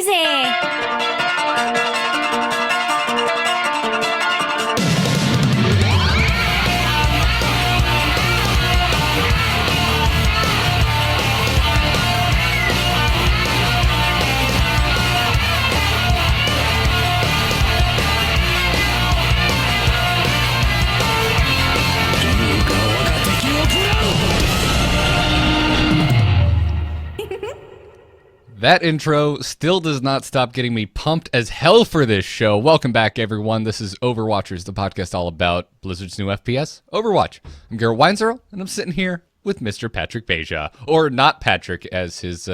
crazy! That intro still does not stop getting me pumped as hell for this show. Welcome back, everyone. This is Overwatchers, the podcast all about Blizzard's new FPS, Overwatch. I'm Garrett Weinzerl, and I'm sitting here with Mr. Patrick Beja, or not Patrick, as his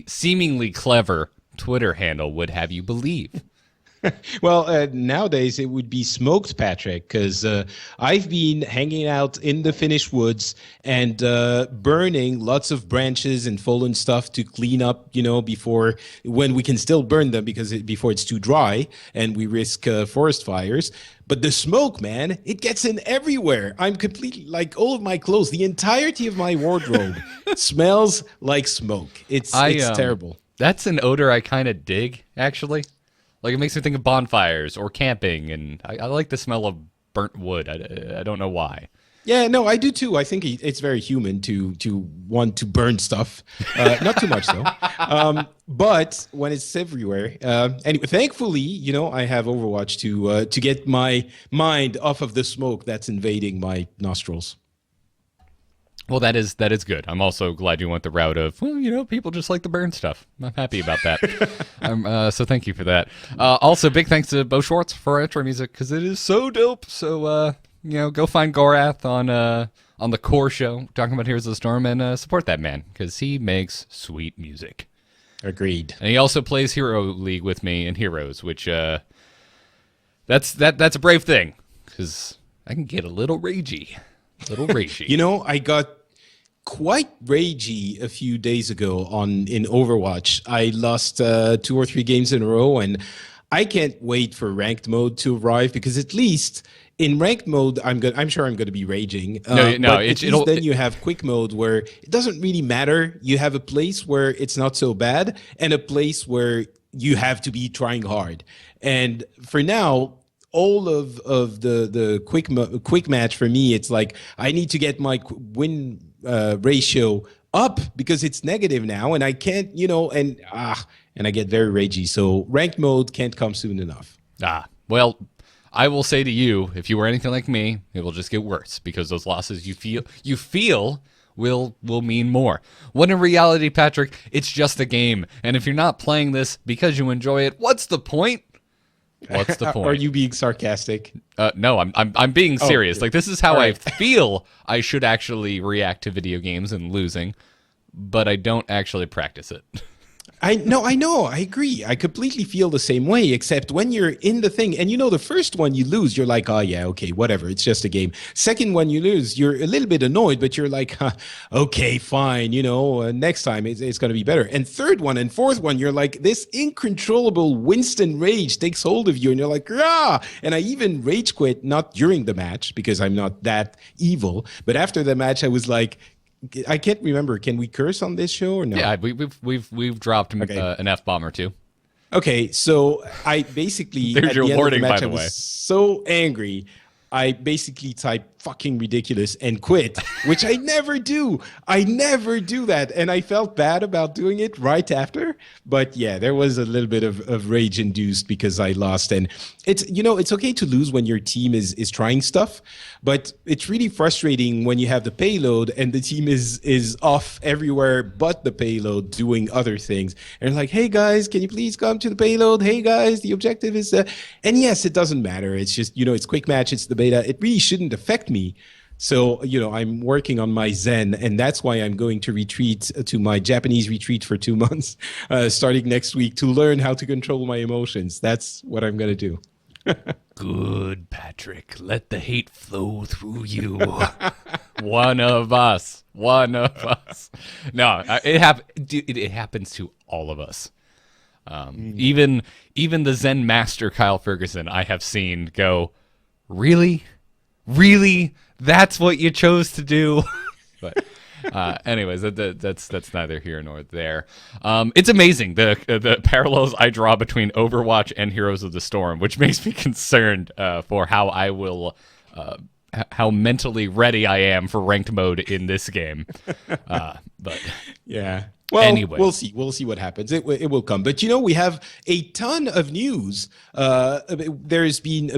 seemingly clever Twitter handle would have you believe. Well, nowadays it would be Smoked Patrick, because I've been hanging out in the Finnish woods and burning lots of branches and fallen stuff to clean up, before when we can still burn them before it's too dry and we risk forest fires. But the smoke, man, it gets in everywhere. I'm completely, like, all of my clothes, the entirety of my wardrobe smells like smoke. It's terrible. That's an odor I kind of dig, actually. Like, it makes me think of bonfires or camping, and I like the smell of burnt wood. I don't know why. Yeah, no, I do too. I think it's very human to want to burn stuff. Not too much, though. But when it's everywhere. Anyway, thankfully, I have Overwatch to get my mind off of the smoke that's invading my nostrils. Well, that is good. I'm also glad you went the route of, people just like to burn stuff. I'm happy about that. So thank you for that. Also, big thanks to Bo Schwartz for our intro music, because it is so dope. So, go find Gorath on the Core Show, talking about Heroes of the Storm, and support that man, because he makes sweet music. Agreed. And he also plays Hero League with me in Heroes, which that's a brave thing, because I can get a little ragey. I got quite ragey a few days ago in Overwatch. I lost 2 or 3 games in a row, and I can't wait for ranked mode to arrive, because at least in ranked mode, I'm sure I'm going to be raging. Then you have quick mode where it doesn't really matter. You have a place where it's not so bad and a place where you have to be trying hard. And for now, all of the quick match for me, it's like I need to get my win ratio up, because it's negative now, and I can't, and I get very ragey. So ranked mode can't come soon enough. Well, I will say to you, if you were anything like me, it will just get worse, because those losses you feel will mean more. When in reality, Patrick, it's just a game, and if you're not playing this because you enjoy it, what's the point? What's the point? Are you being sarcastic? No, I'm being serious. Yeah. Like, this is how Right. I feel I should actually react to video games and losing, but I don't actually practice it. I know, I agree. I completely feel the same way, except when you're in the thing, and the first one you lose, you're like, oh yeah, okay, whatever, it's just a game. Second one you lose, you're a little bit annoyed, but you're like, okay, fine, next time it's going to be better. And third one and fourth one, you're like, this uncontrollable Winston rage takes hold of you, and you're like, rah! And I even rage quit, not during the match, because I'm not that evil, but after the match, I was like, I can't remember. Can we curse on this show or no? Yeah, we've dropped an F-bomb or two. Okay, so I basically There's at your the end warning, of the match, by the I way. was so angry. I basically typed fucking ridiculous and quit, which I never do. I never do that. And I felt bad about doing it right after. But yeah, there was a little bit of rage induced because I lost. And it's okay to lose when your team is trying stuff, but it's really frustrating when you have the payload and the team is off everywhere but the payload doing other things. And like, hey guys, can you please come to the payload? Hey guys, the objective is and yes, it doesn't matter. It's just, it's quick match, it's the beta. It really shouldn't affect me. So, I'm working on my Zen, and that's why I'm going to retreat to my Japanese retreat for 2 months, starting next week, to learn how to control my emotions. That's what I'm going to do. Good, Patrick. Let the hate flow through you. One of us. No, it happens to all of us. Even the Zen master Kyle Ferguson I have seen go, really? That's what you chose to do? But Anyways, that's neither here nor there. It's amazing the parallels I draw between Overwatch and Heroes of the Storm, which makes me concerned for how I will. How mentally ready I am for ranked mode in this game. But yeah. Well, anyway. we'll see. We'll see what happens. It will come. But, we have a ton of news. There's been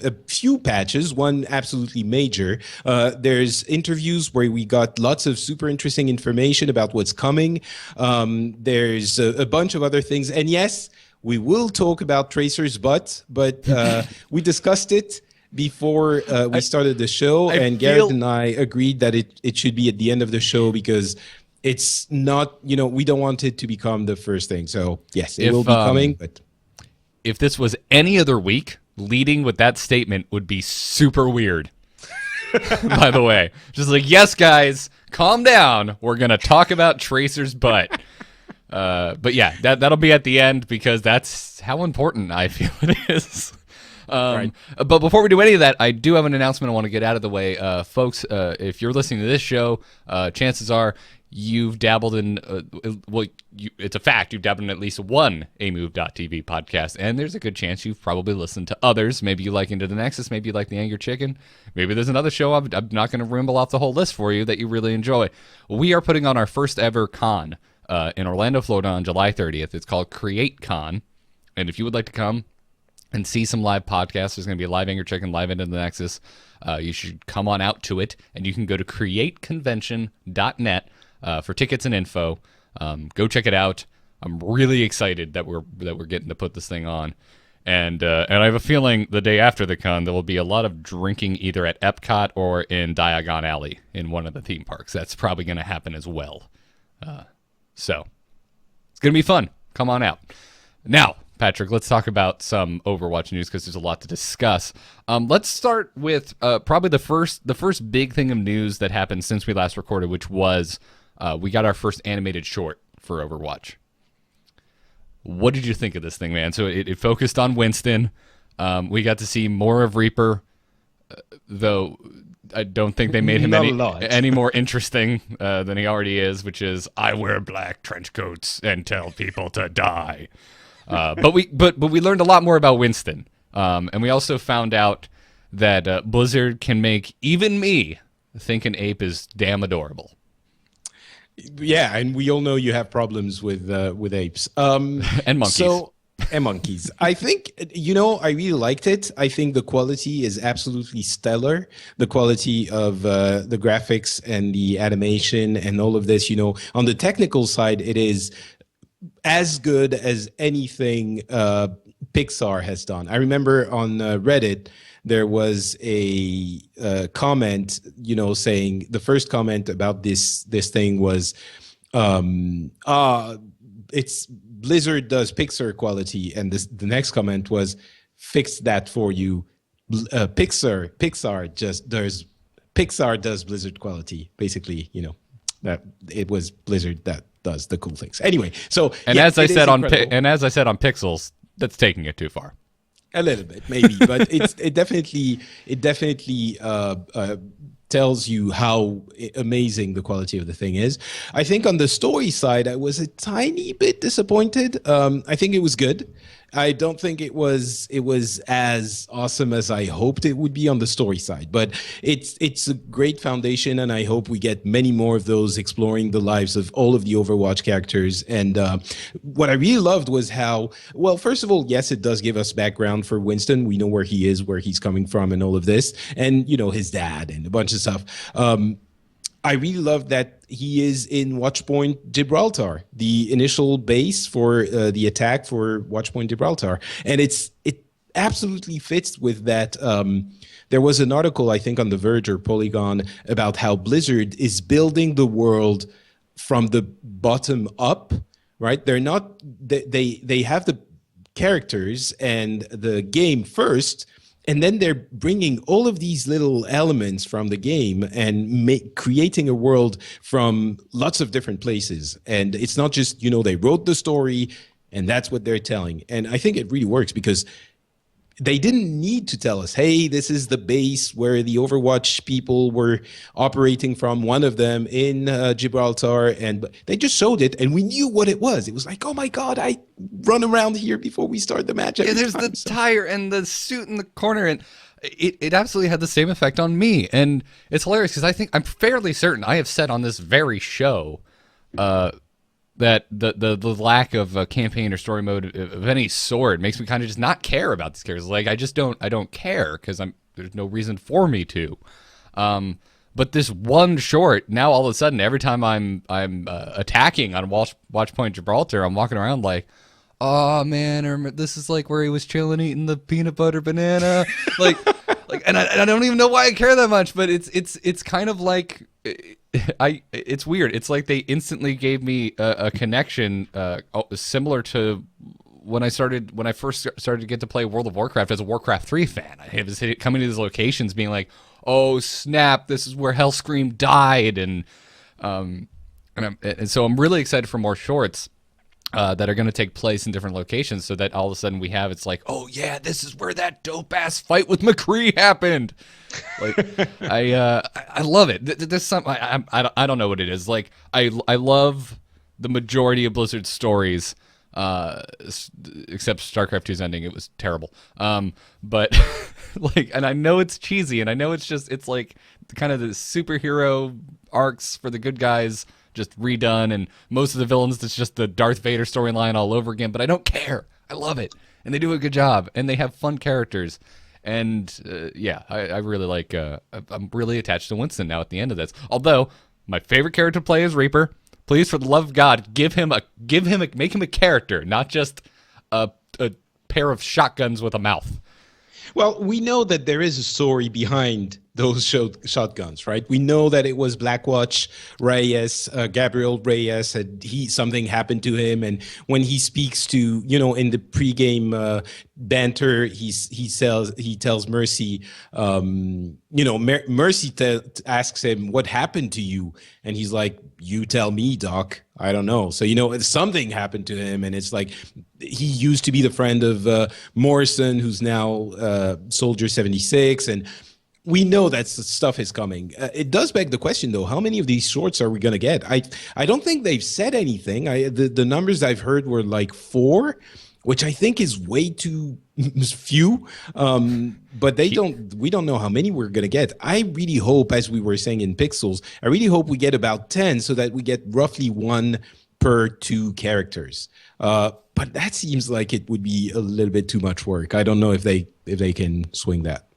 a few patches, one absolutely major. There's interviews where we got lots of super interesting information about what's coming. There's a bunch of other things. And yes, we will talk about Tracer's butt, but we discussed it before we started the show, and Garrett and I agreed that it should be at the end of the show because it's not, we don't want it to become the first thing. So yes, it will be coming. But if this was any other week, leading with that statement would be super weird. By the way, just like, yes, guys, calm down. We're gonna talk about Tracer's butt. But yeah, that'll be at the end because that's how important I feel it is. Right. But before we do any of that, I do have an announcement I want to get out of the way. Folks, if you're listening to this show, chances are you've dabbled in, it's a fact, you've dabbled in at least one amove.tv podcast, and there's a good chance you've probably listened to others. Maybe you like Into the Nexus, maybe you like The Angry Chicken, maybe there's another show I'm not going to ramble off the whole list for you that you really enjoy. We are putting on our first ever con in Orlando, Florida on July 30th. It's called Create Con, and if you would like to come and see some live podcasts, there's going to be a live Angry Chicken, live Into the Nexus. You should come on out to it, and you can go to createconvention.net for tickets and info. Go check it out. I'm really excited that we're getting to put this thing on, and I have a feeling the day after the con there will be a lot of drinking either at Epcot or in Diagon Alley in one of the theme parks. That's probably going to happen as well. So it's going to be fun. Come on out. Now, Patrick, let's talk about some Overwatch news because there's a lot to discuss. Let's start with probably the first big thing of news that happened since we last recorded, which was we got our first animated short for Overwatch. What did you think of this thing, man? So it focused on Winston. We got to see more of Reaper, though I don't think they made him any more interesting than he already is, which is, I wear black trench coats and tell people to die. But we learned a lot more about Winston, and we also found out that Blizzard can make even me think an ape is damn adorable. Yeah, and we all know you have problems with apes and monkeys. And monkeys. I think, I really liked it. I think the quality is absolutely stellar. The quality of the graphics and the animation and all of this, on the technical side, it is as good as anything Pixar has done. I remember on Reddit, there was a comment, saying the first comment about this thing was, it's Blizzard does Pixar quality, and the next comment was, fix that for you. Pixar does Blizzard quality. Basically, that it was Blizzard that does the cool things. Anyway, so as I said on Pixels, that's taking it too far. A little bit, maybe, but it definitely tells you how amazing the quality of the thing is. I think on the story side, I was a tiny bit disappointed. I think it was good. I don't think it was as awesome as I hoped it would be on the story side, but it's a great foundation, and I hope we get many more of those exploring the lives of all of the Overwatch characters. And what I really loved was how, well, first of all, yes, it does give us background for Winston. We know where he is, where he's coming from, and all of this, and his dad and a bunch of stuff. I really love that he is in Watchpoint Gibraltar, the initial base for the attack for Watchpoint Gibraltar. And it absolutely fits with that. There was an article, I think, on The Verge or Polygon about how Blizzard is building the world from the bottom up, right? They're not, they have the characters and the game first, and then they're bringing all of these little elements from the game and creating a world from lots of different places. And it's not just, they wrote the story and that's what they're telling. And I think it really works because they didn't need to tell us, hey, this is the base where the Overwatch people were operating from, one of them in Gibraltar, and they just showed it, and we knew what it was. It was like, oh my God, I run around here before we start the match. Yeah, there's the tire and the suit in the corner, and it absolutely had the same effect on me. And it's hilarious because I'm fairly certain I have said on this very show that the lack of a campaign or story mode of any sort makes me kind of just not care about these characters. Like I don't care because there's no reason for me to. But this one short, now all of a sudden, every time I'm attacking on Watch Point Gibraltar, I'm walking around like, oh man, this is like where he was chilling eating the peanut butter banana, and I don't even know why I care that much, but it's kind of like. It's weird. It's like they instantly gave me a connection similar to when I first started to get to play World of Warcraft as a Warcraft 3 fan. I was coming to these locations being like, oh snap, this is where Hellscream died, and so I'm really excited for more shorts that are going to take place in different locations, so that all of a sudden it's like, oh yeah, this is where that dope ass fight with McCree happened. Like I love it. There's some I don't know what it is. Like I love the majority of Blizzard's stories, except StarCraft 2's ending. It was terrible. But like, and I know it's cheesy, and I know it's like kind of the superhero arcs for the good guys just redone, and most of the villains, it's just the Darth Vader storyline all over again, but I don't care. I love it, and they do a good job, and they have fun characters, and I really like, I'm really attached to Winston now at the end of this, although my favorite character to play is Reaper. Please, for the love of God, make him a character, not just a pair of shotguns with a mouth. Well, we know that there is a story behind those shotguns, right? We know that it was Blackwatch Reyes, Gabriel Reyes, and something happened to him, and when he speaks to, in the pregame banter, he tells Mercy, Mercy asks him, what happened to you? And he's like, you tell me, Doc. I don't know. So, something happened to him, and it's like he used to be the friend of Morrison, who's now Soldier 76, and we know that stuff is coming. It does beg the question, though, how many of these shorts are we going to get? I don't think they've said anything. The numbers I've heard were like 4, which I think is way too few. But we don't know how many we're going to get. I really hope, as we were saying in Pixels, I really hope we get about 10 so that we get roughly 1 per 2 characters. But that seems like it would be a little bit too much work. I don't know if they can swing that.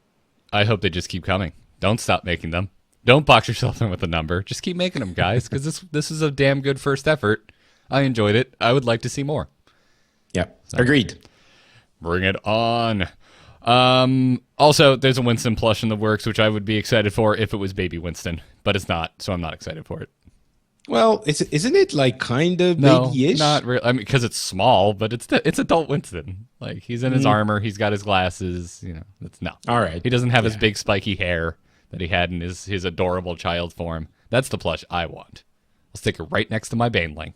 I hope they just keep coming. Don't stop making them. Don't box yourself in with a number. Just keep making them, guys, because this is a damn good first effort. I enjoyed it. I would like to see more. Yeah, agreed. Bring it on. Also, there's a Winston plush in the works, which I would be excited for if it was baby Winston, but it's not, so I'm not excited for it. Well, isn't it like kind of no, babyish? Not really. I mean, because it's small, but it's adult Winston. Like he's in his armor, he's got his glasses. It's no. All right. He doesn't have his big spiky hair that he had in his adorable child form. That's the plush I want. I'll stick it right next to my Baneling.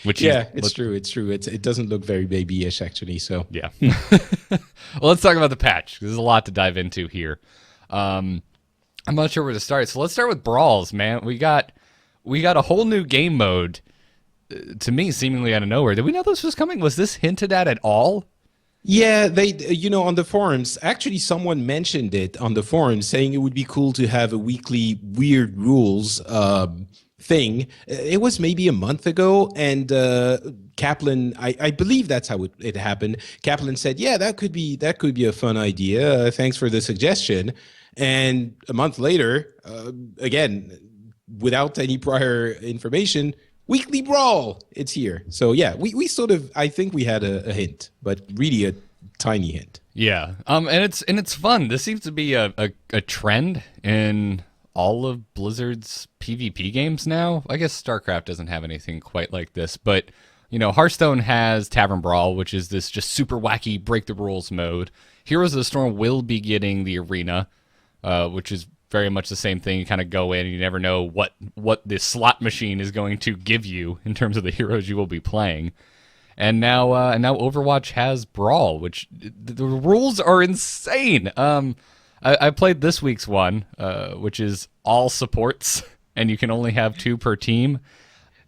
Which it's true. It's true. It doesn't look very babyish actually. So yeah. Well, let's talk about the patch. There's a lot to dive into here. I'm not sure where to start. So let's start with Brawls, man. We got a whole new game mode, to me, seemingly out of nowhere. Did we know this was coming? Was this hinted at all? Yeah, they, on the forums, actually someone mentioned it on the forums saying it would be cool to have a weekly weird rules thing. It was maybe a month ago, and Kaplan, I believe that's how it happened. Kaplan said, yeah, that could be a fun idea. Thanks for the suggestion. And a month later, again, without any prior information, weekly Brawl, it's here. So yeah, we sort of, I think we had a hint, but really a tiny hint. Yeah, and it's fun. This seems to be a trend in all of Blizzard's PvP games now. I guess StarCraft doesn't have anything quite like this, but Hearthstone has Tavern Brawl, which is this just super wacky break the rules mode. Heroes of the Storm will be getting the arena, which is very much the same thing. You kind of go in and you never know what this slot machine is going to give you in terms of the heroes you will be playing. And now Overwatch has Brawl, which the rules are insane. I played this week's one, which is all supports, and you can only have 2 per team.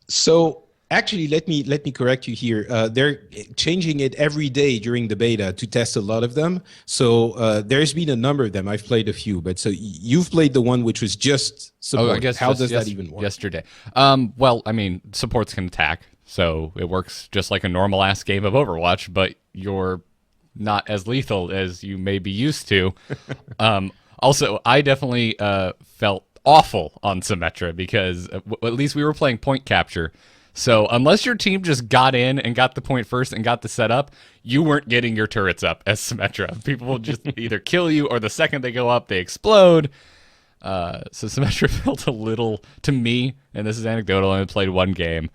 So actually, let me correct you here. They're changing it every day during the beta to test a lot of them. So there's been a number of them. I've played a few, but so you've played the one which was just support. Oh, I guess how does that even work? Yesterday. Well, I mean, supports can attack, so it works just like a normal ass game of Overwatch, but you're not as lethal as you may be used to. Also, I definitely felt awful on Symmetra because at least we were playing point capture. So unless your team just got in and got the point first and got the setup, you weren't getting your turrets up as Symmetra. People will just either kill you or the second they go up, they explode. So Symmetra felt a little, to me, and this is anecdotal, I only played one game,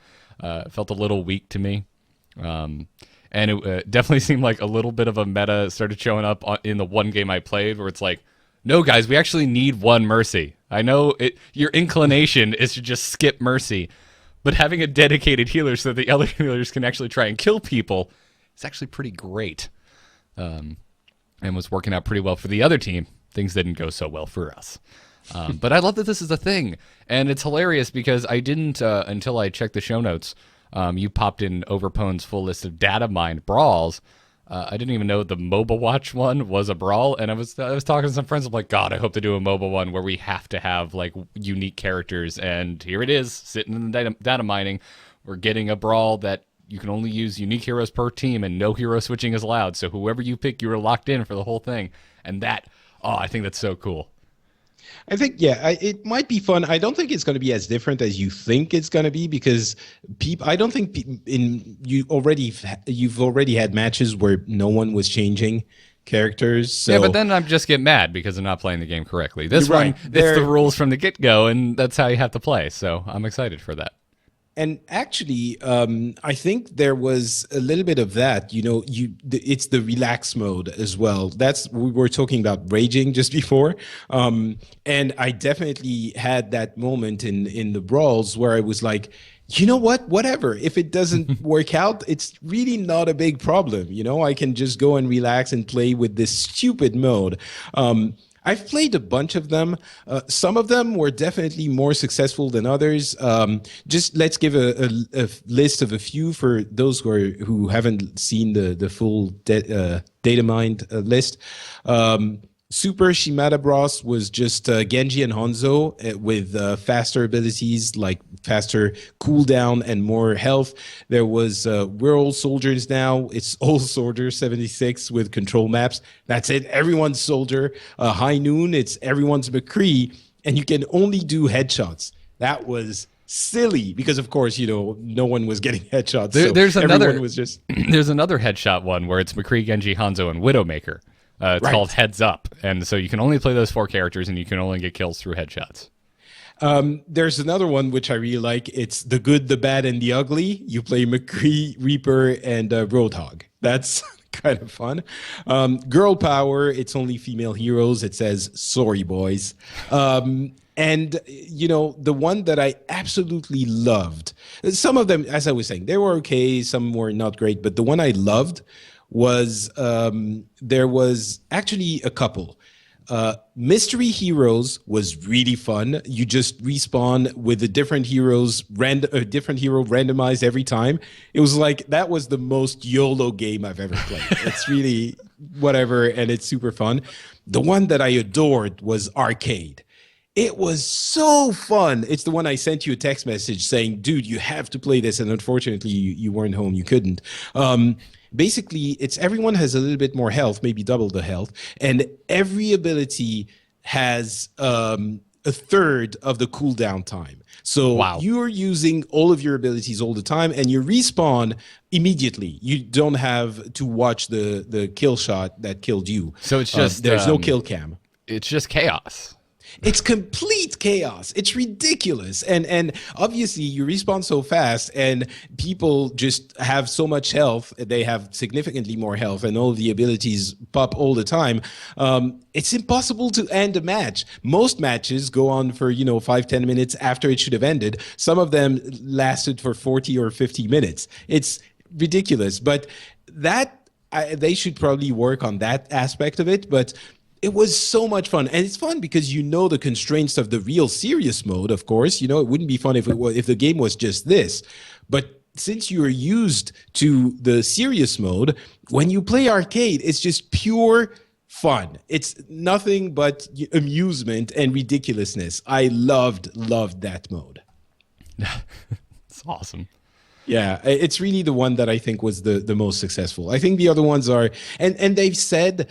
felt a little weak to me. And it definitely seemed like a little bit of a meta started showing up in the one game I played where it's like, no, guys, we actually need one Mercy. I know your inclination is to just skip Mercy, but having a dedicated healer so that the other healers can actually try and kill people is actually pretty great. And was working out pretty well for the other team. Things didn't go so well for us. But I love that this is a thing. And it's hilarious because I didn't, until I checked the show notes, you popped in Overpone's full list of data mined brawls. I didn't even know the MOBA Watch one was a brawl, and I was talking to some friends. I'm like, God, I hope to do a MOBA one where we have to have like unique characters, and here it is, sitting in the data mining. We're getting a brawl that you can only use unique heroes per team, and no hero switching is allowed. So whoever you pick, you are locked in for the whole thing, and I think that's so cool. I think, it might be fun. I don't think it's going to be as different as you think it's going to be because I don't think you've already had matches where no one was changing characters. So. Yeah, but then I just get mad because I'm not playing the game correctly. This one, right. It's the rules from the get-go, and that's how you have to play. So I'm excited for that. And actually, I think there was a little bit of that. It's the relax mode as well. We were talking about raging just before, and I definitely had that moment in the brawls where I was like, you know what? Whatever. If it doesn't work out, it's really not a big problem. I can just go and relax and play with this stupid mode. I've played a bunch of them. Some of them were definitely more successful than others. Just let's give a list of a few for those who haven't seen the full data mined list. Super Shimada Bros was just Genji and Hanzo with faster abilities like faster cooldown and more health. There was We're All Soldiers now. It's All Soldiers 76 with control maps. That's it. Everyone's Soldier. High Noon, it's everyone's McCree. And you can only do headshots. That was silly because, of course, no one was getting headshots. There's another headshot one where it's McCree, Genji, Hanzo, and Widowmaker. It's called Heads Up, and so you can only play those 4 characters, and you can only get kills through headshots. There's another one which I really like. It's The Good, the Bad, and the Ugly. You play McCree, Reaper, and Roadhog. That's kind of fun. Girl Power, it's only female heroes. It says, sorry, boys. And, the one that I absolutely loved, some of them, as I was saying, they were okay, some were not great, but the one I loved was there was actually a couple. Mystery Heroes was really fun. You just respawn with a different hero randomized every time. It was like that was the most YOLO game I've ever played. It's really whatever, and it's super fun. The one that I adored was Arcade. It was so fun. It's the one I sent you a text message saying, dude, you have to play this. And unfortunately, you weren't home. You couldn't. Basically, it's everyone has a little bit more health, maybe double the health. And every ability has a third of the cooldown time. So you're using all of your abilities all the time, and you respawn immediately. You don't have to watch the kill shot that killed you. So it's just there's no kill cam. It's just chaos. It's complete chaos. It's ridiculous. And obviously you respawn so fast and people just have so much health. They have significantly more health and all the abilities pop all the time. It's impossible to end a match. Most matches go on for, 5-10 minutes after it should have ended. Some of them lasted for 40 or 50 minutes. It's ridiculous. But they should probably work on that aspect of it. But it was so much fun, and it's fun because the constraints of the real serious mode. Of course, it wouldn't be fun if the game was just this. But since you are used to the serious mode, when you play arcade, it's just pure fun. It's nothing but amusement and ridiculousness. I loved that mode. It's awesome. Yeah, it's really the one that I think was the most successful. I think the other ones are, and they've said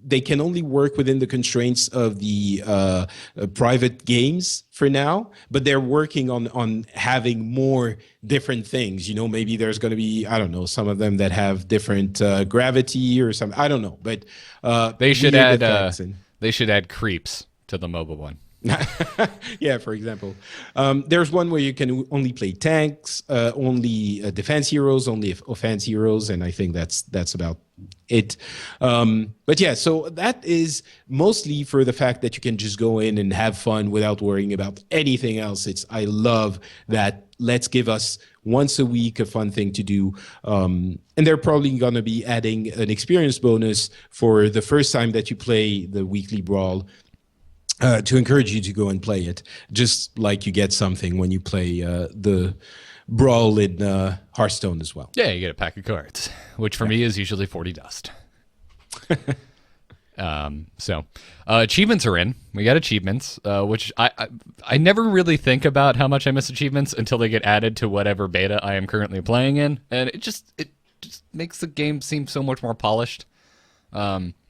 they can only work within the constraints of the private games for now, but they're working on having more different things. Maybe there's going to be, I don't know, some of them that have different gravity or something. I don't know, but they should add creeps to the mobile one. Yeah, for example, there's one where you can only play tanks, only defense heroes, only offense heroes, and I think that's about it. But yeah, so that is mostly for the fact that you can just go in and have fun without worrying about anything else. I love that. Let's give us once a week a fun thing to do, and they're probably going to be adding an experience bonus for the first time that you play the weekly Brawl. To encourage you to go and play it, just like you get something when you play the Brawl in Hearthstone as well. Yeah, you get a pack of cards, which for me is usually 40 dust. So achievements are in. We got achievements, which I never really think about how much I miss achievements until they get added to whatever beta I am currently playing in, and it just makes the game seem so much more polished.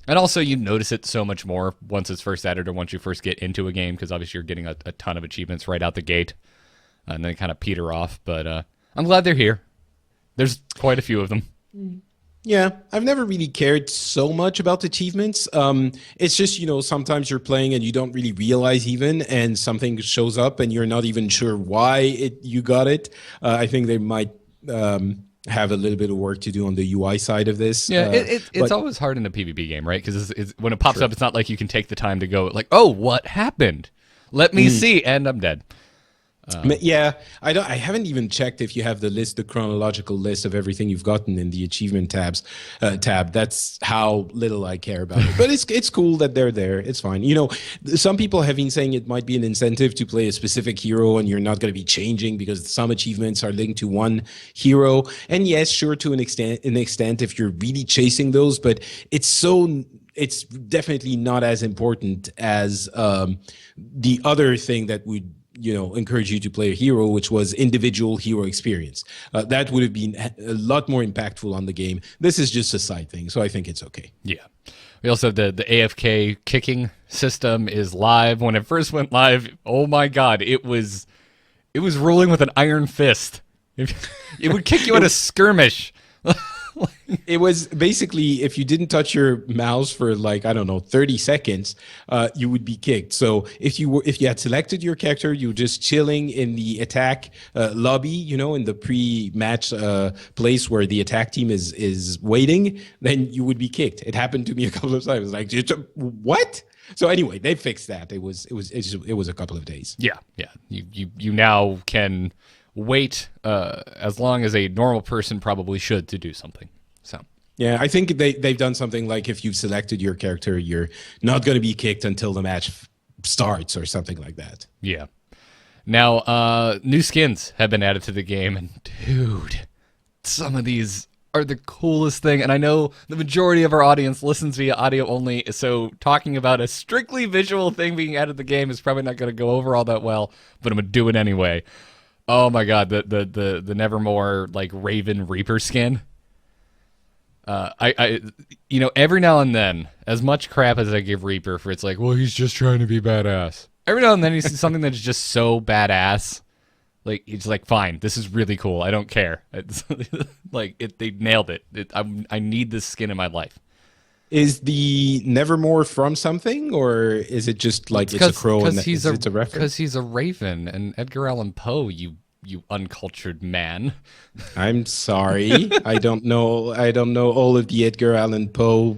And also, you notice it so much more once it's first added or once you first get into a game, because obviously you're getting a ton of achievements right out the gate, and they kind of peter off. But I'm glad they're here. There's quite a few of them. Yeah, I've never really cared so much about achievements. It's just, sometimes you're playing and you don't really realize even, and something shows up and you're not even sure why you got it. I think they might... have a little bit of work to do on the UI side of this. Yeah, it's always hard in a PvP game, right? Because when it pops up, it's not like you can take the time to go like, oh, what happened? Let me see, and I'm dead. Yeah, I haven't even checked if you have the chronological list of everything you've gotten in the achievement tab. That's how little I care about it. But it's cool that they're there. It's fine. Some people have been saying it might be an incentive to play a specific hero, and you're not going to be changing because some achievements are linked to one hero. And yes, sure, to an extent, if you're really chasing those, but it's definitely not as important as the other thing that would encourage you to play a hero, which was individual hero experience. That would have been a lot more impactful on the game. This is just a side thing, so I think it's okay. Yeah. We also have the AFK kicking system is live. When it first went live, oh my god, it was rolling with an iron fist. It would kick you at a skirmish. It was basically, if you didn't touch your mouse for 30 seconds, you would be kicked. So if you had selected your character, you were just chilling in the attack lobby, in the pre-match place where the attack team is waiting, then you would be kicked. It happened to me a couple of times. Like, what? So anyway, they fixed that. It was a couple of days. Yeah. You now can wait as long as a normal person probably should to do something. So yeah, I think they've done something like if you've selected your character, you're not going to be kicked until the match starts or something like that. Yeah. Now, new skins have been added to the game, and dude, some of these are the coolest thing. And I know the majority of our audience listens via audio only, so talking about a strictly visual thing being added to the game is probably not going to go over all that well, but I'm going to do it anyway. Oh my god, the Nevermore Raven Reaper skin. I every now and then, as much crap as I give Reaper for it's well, he's just trying to be badass. Every now and then you see something that's just so badass. It's fine, this is really cool. I don't care. It's they nailed it. I need this skin in my life. Is the Nevermore from something, or is it just it's a crow and it's a reference? Because he's a raven, and Edgar Allan Poe, you uncultured man. I'm sorry. I don't know all of the Edgar Allan Poe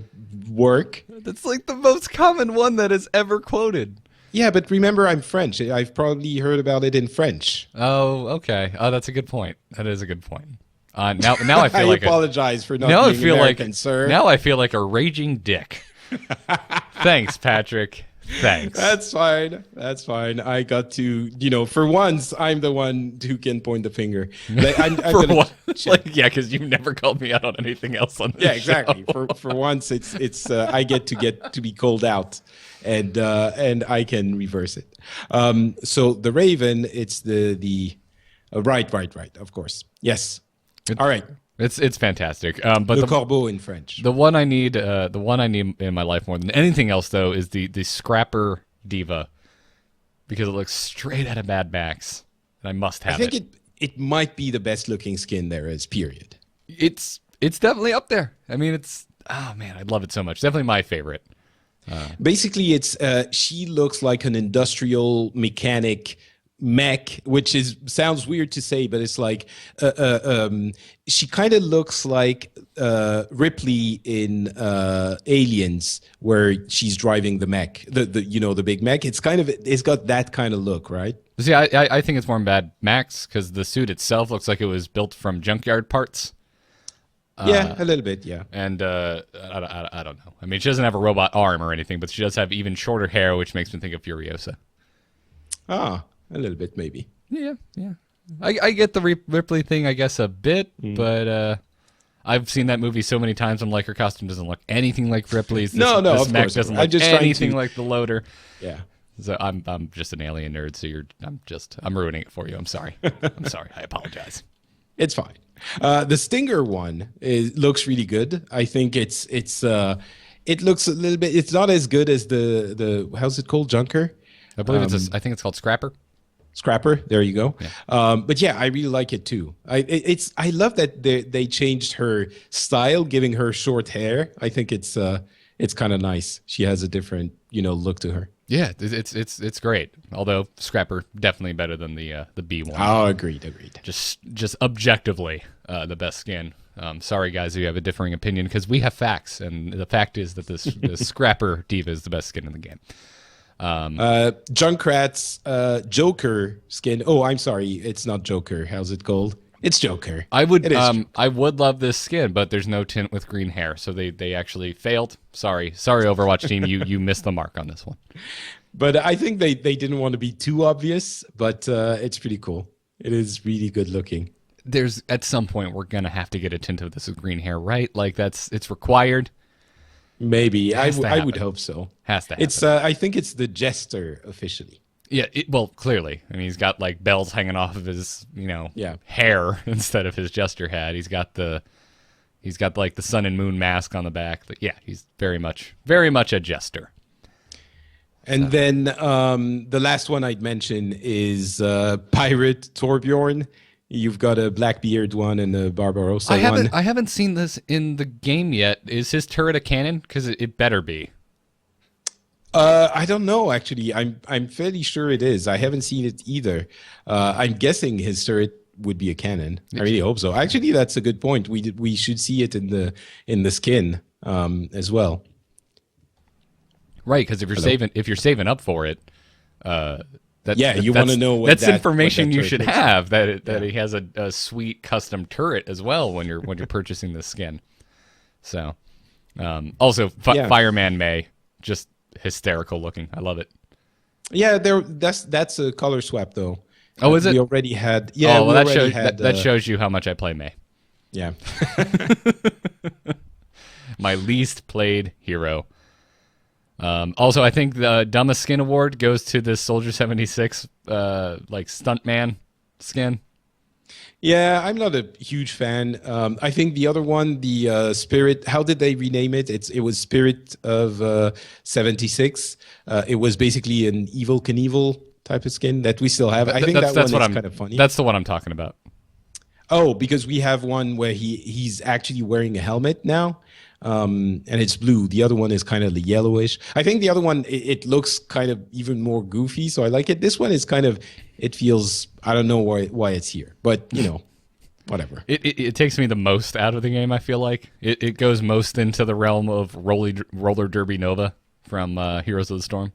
work. That's the most common one that is ever quoted. Yeah, but remember, I'm French. I've probably heard about it in French. Oh, okay. Oh, that's a good point. That is a good point. Now I feel like apologize for not now I being feel American, like sir. now I feel like a raging dick. Thanks, Patrick. Thanks. That's fine. That's fine. I got to, for once, I'm the one who can point the finger. Like, I'm For gonna what? check. Yeah, because you never called me out on anything else on this Yeah, exactly. show. For once, it's I get to be called out, and I can reverse it. So the Raven, it's the right. Of course, yes. All right. It's fantastic. But The Corbeau in French. the one I need in my life more than anything else though is the Scrapper Diva, because it looks straight out of Mad Max, and I must have I think it might be the best looking skin there is. Period. It's definitely up there. I mean, oh man, I love it so much. Definitely my favorite. Basically, it's she looks like an industrial mechanic mech, which sounds weird to say, but it's like she kind of looks like Ripley in Aliens, where she's driving the mech, the big mech. It's got that kind of look, right? See, I think it's more Mad Max because the suit itself looks like it was built from junkyard parts. Yeah, a little bit, yeah. And I don't know. I mean, she doesn't have a robot arm or anything, but she does have even shorter hair, which makes me think of Furiosa. Ah, a little bit, maybe. Yeah. I get the Ripley thing, I guess, a bit, but I've seen that movie so many times. I'm like, her costume doesn't look anything like Ripley's. This of mech course. doesn't I'm look just trying anything to- like the loader. Yeah. So I'm just an alien nerd. So I'm ruining it for you. I'm sorry. I'm sorry. I apologize. It's fine. The Stinger one looks really good. I think it looks a little bit. It's not as good as the how's it called, Junker? I believe I think it's called Scrapper. Scrapper. There you go. Yeah. But yeah, I really like it too. I love that they changed her style, giving her short hair. I think it's kind of nice. She has a different look to her. Yeah, it's great. Although Scrapper definitely better than the B one. Oh, agreed. Just objectively the best skin. Sorry guys if you have a differing opinion, because we have facts, and the fact is that this Scrapper Diva is the best skin in the game. Junkrat's Joker skin. Oh, I'm sorry, it's not Joker. How's it called? It's Joker. I would Joker. I would love this skin, but there's no tint with green hair, so they actually failed. Sorry Overwatch team, you missed the mark on this one. But I think they didn't want to be too obvious, but it's pretty cool. It is really good looking. There's at some point we're gonna have to get a tint of this with green hair, right? Like it's required. Maybe I Has to would happen. hope so. Has to happen. It's I think it's the Jester officially. Yeah, well, clearly. I mean, he's got like bells hanging off of his, Yeah. hair instead of his jester hat. He's got like the sun and moon mask on the back. But yeah, he's very much a jester. And then the last one I'd mention is Pirate Torbjorn. You've got a Blackbeard one and a Barbarossa one. I haven't seen this in the game yet. Is his turret a cannon? Because it better be. I don't know, actually. I'm fairly sure it is. I haven't seen it either. I'm guessing his turret would be a cannon. I really hope so. Actually, that's a good point. We should see it in the skin as well. Right, because if you're saving up for it, you want to know that's information you should looks like. have. That he has a sweet custom turret as well when you're purchasing the skin. So, also Fireman May, just hysterical looking. I love it. Yeah, that's a color swap though. Oh, is it? We already had. Yeah, oh, well, that shows you how much I play May. Yeah. My least played hero. Also, I think the dumbest skin award goes to this Soldier 76 like stuntman skin. Yeah, I'm not a huge fan. I think the other one, the Spirit, how did they rename it? It was Spirit of 76. It was basically an Evil Knievel type of skin that we still have. I think that one is kind of funny. That's the one I'm talking about. Oh, because we have one where he's actually wearing a helmet now. And it's blue. The other one is kind of the yellowish. I think the other one, it looks kind of even more goofy, so I like it. This one is kind of, it feels, I don't know why it's here, but whatever. It takes me the most out of the game, I feel like. It goes most into the realm of Roller Derby Nova from Heroes of the Storm.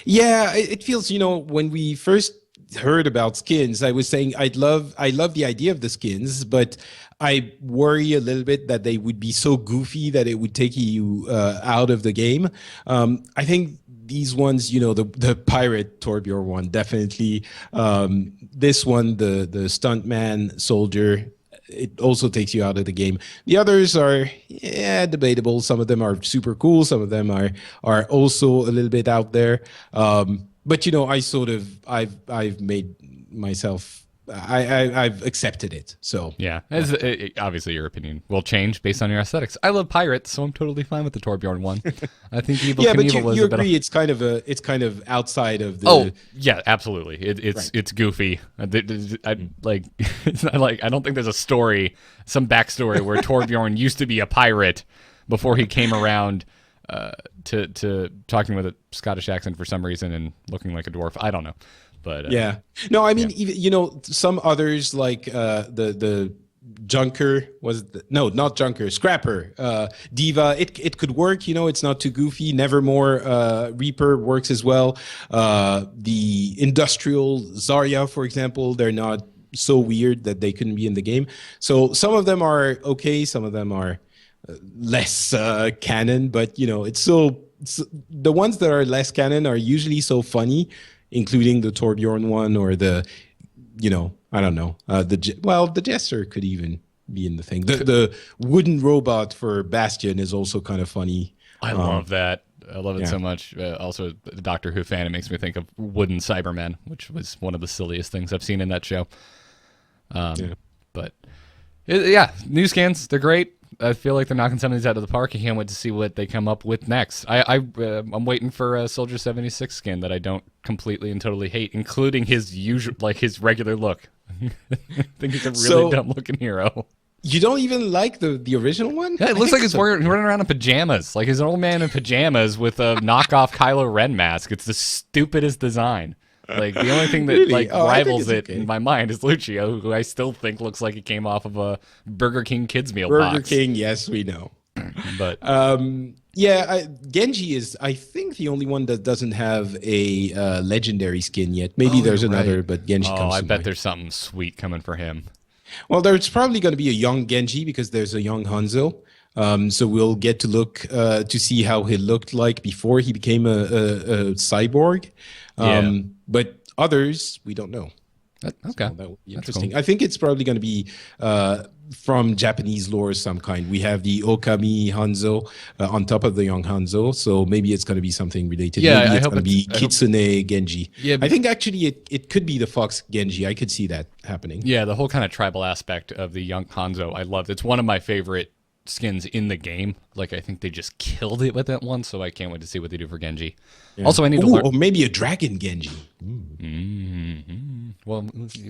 Yeah, it feels, when we first heard about skins, I was saying I love the idea of the skins, but I worry a little bit that they would be so goofy that it would take you out of the game. I think these ones, the pirate Torbjorn one, definitely. This one, the stuntman soldier, it also takes you out of the game. The others are, yeah, debatable. Some of them are super cool. Some of them are also a little bit out there. But I've made myself. I've accepted it. So Yeah, obviously your opinion will change based on your aesthetics. I love pirates, so I'm totally fine with the Torbjorn one. I think Evil yeah, but Knievel was you a bit. agree it's kind of outside of the. Oh yeah, absolutely. Right. It's goofy. Like it's not like I don't think there's a story, some backstory where Torbjorn used to be a pirate before he came around to talking with a Scottish accent for some reason and looking like a dwarf. I don't know, but Yeah. No, I mean, yeah. even, some others like the Junker no, not Junker, Scrapper, Diva. It could work. It's not too goofy. Nevermore, Reaper works as well. The Industrial Zarya, for example, they're not so weird that they couldn't be in the game. So some of them are okay. Some of them are less canon, but it's the ones that are less canon are usually so funny, including the Torbjorn one or I don't know, the Jester could even be in the thing. The wooden robot for Bastion is also kind of funny. I love that. I love it yeah. so much. Also, the Doctor Who fan, it makes me think of Wooden Cybermen, which was one of the silliest things I've seen in that show. But yeah, new skins, they're great. I feel like they're knocking some of these out of the park. I can't wait to see what they come up with next. I'm waiting for a Soldier 76 skin that I don't completely and totally hate, including his his regular look. I think he's a really dumb looking hero. You don't even like the original one? Yeah, it looks like he's running around in pajamas, like he's an old man in pajamas with a knockoff Kylo Ren mask. It's the stupidest design. Like the only thing that Really? rivals it okay. in my mind is Lucio, who I still think looks like he came off of a Burger King kids meal Burger box. King, yes, we know. But yeah, Genji is, I think, the only one that doesn't have a legendary skin yet. Maybe there's another, right. but Genji comes I to bet mind. there's something sweet coming for him. Well, there's probably going to be a young Genji because there's a young Hanzo. So we'll get to look to see how he looked like before he became a cyborg. But others, we don't know. Okay, So that would be that's interesting. cool. I think it's probably going to be from Japanese lore of some kind. We have the Okami Hanzo on top of the young Hanzo, so maybe it's going to be something related. Yeah, maybe I it's hope going to be I hope- Kitsune Genji. Yeah, I think actually it could be the Fox Genji. I could see that happening. Yeah, the whole kind of tribal aspect of the young Hanzo, I loved. It's one of my favorite skins in the game. Like I think they just killed it with that one, so I can't wait to see what they do for Genji. Yeah. Also, I need to Ooh, learn. or maybe a Dragon Genji. Well,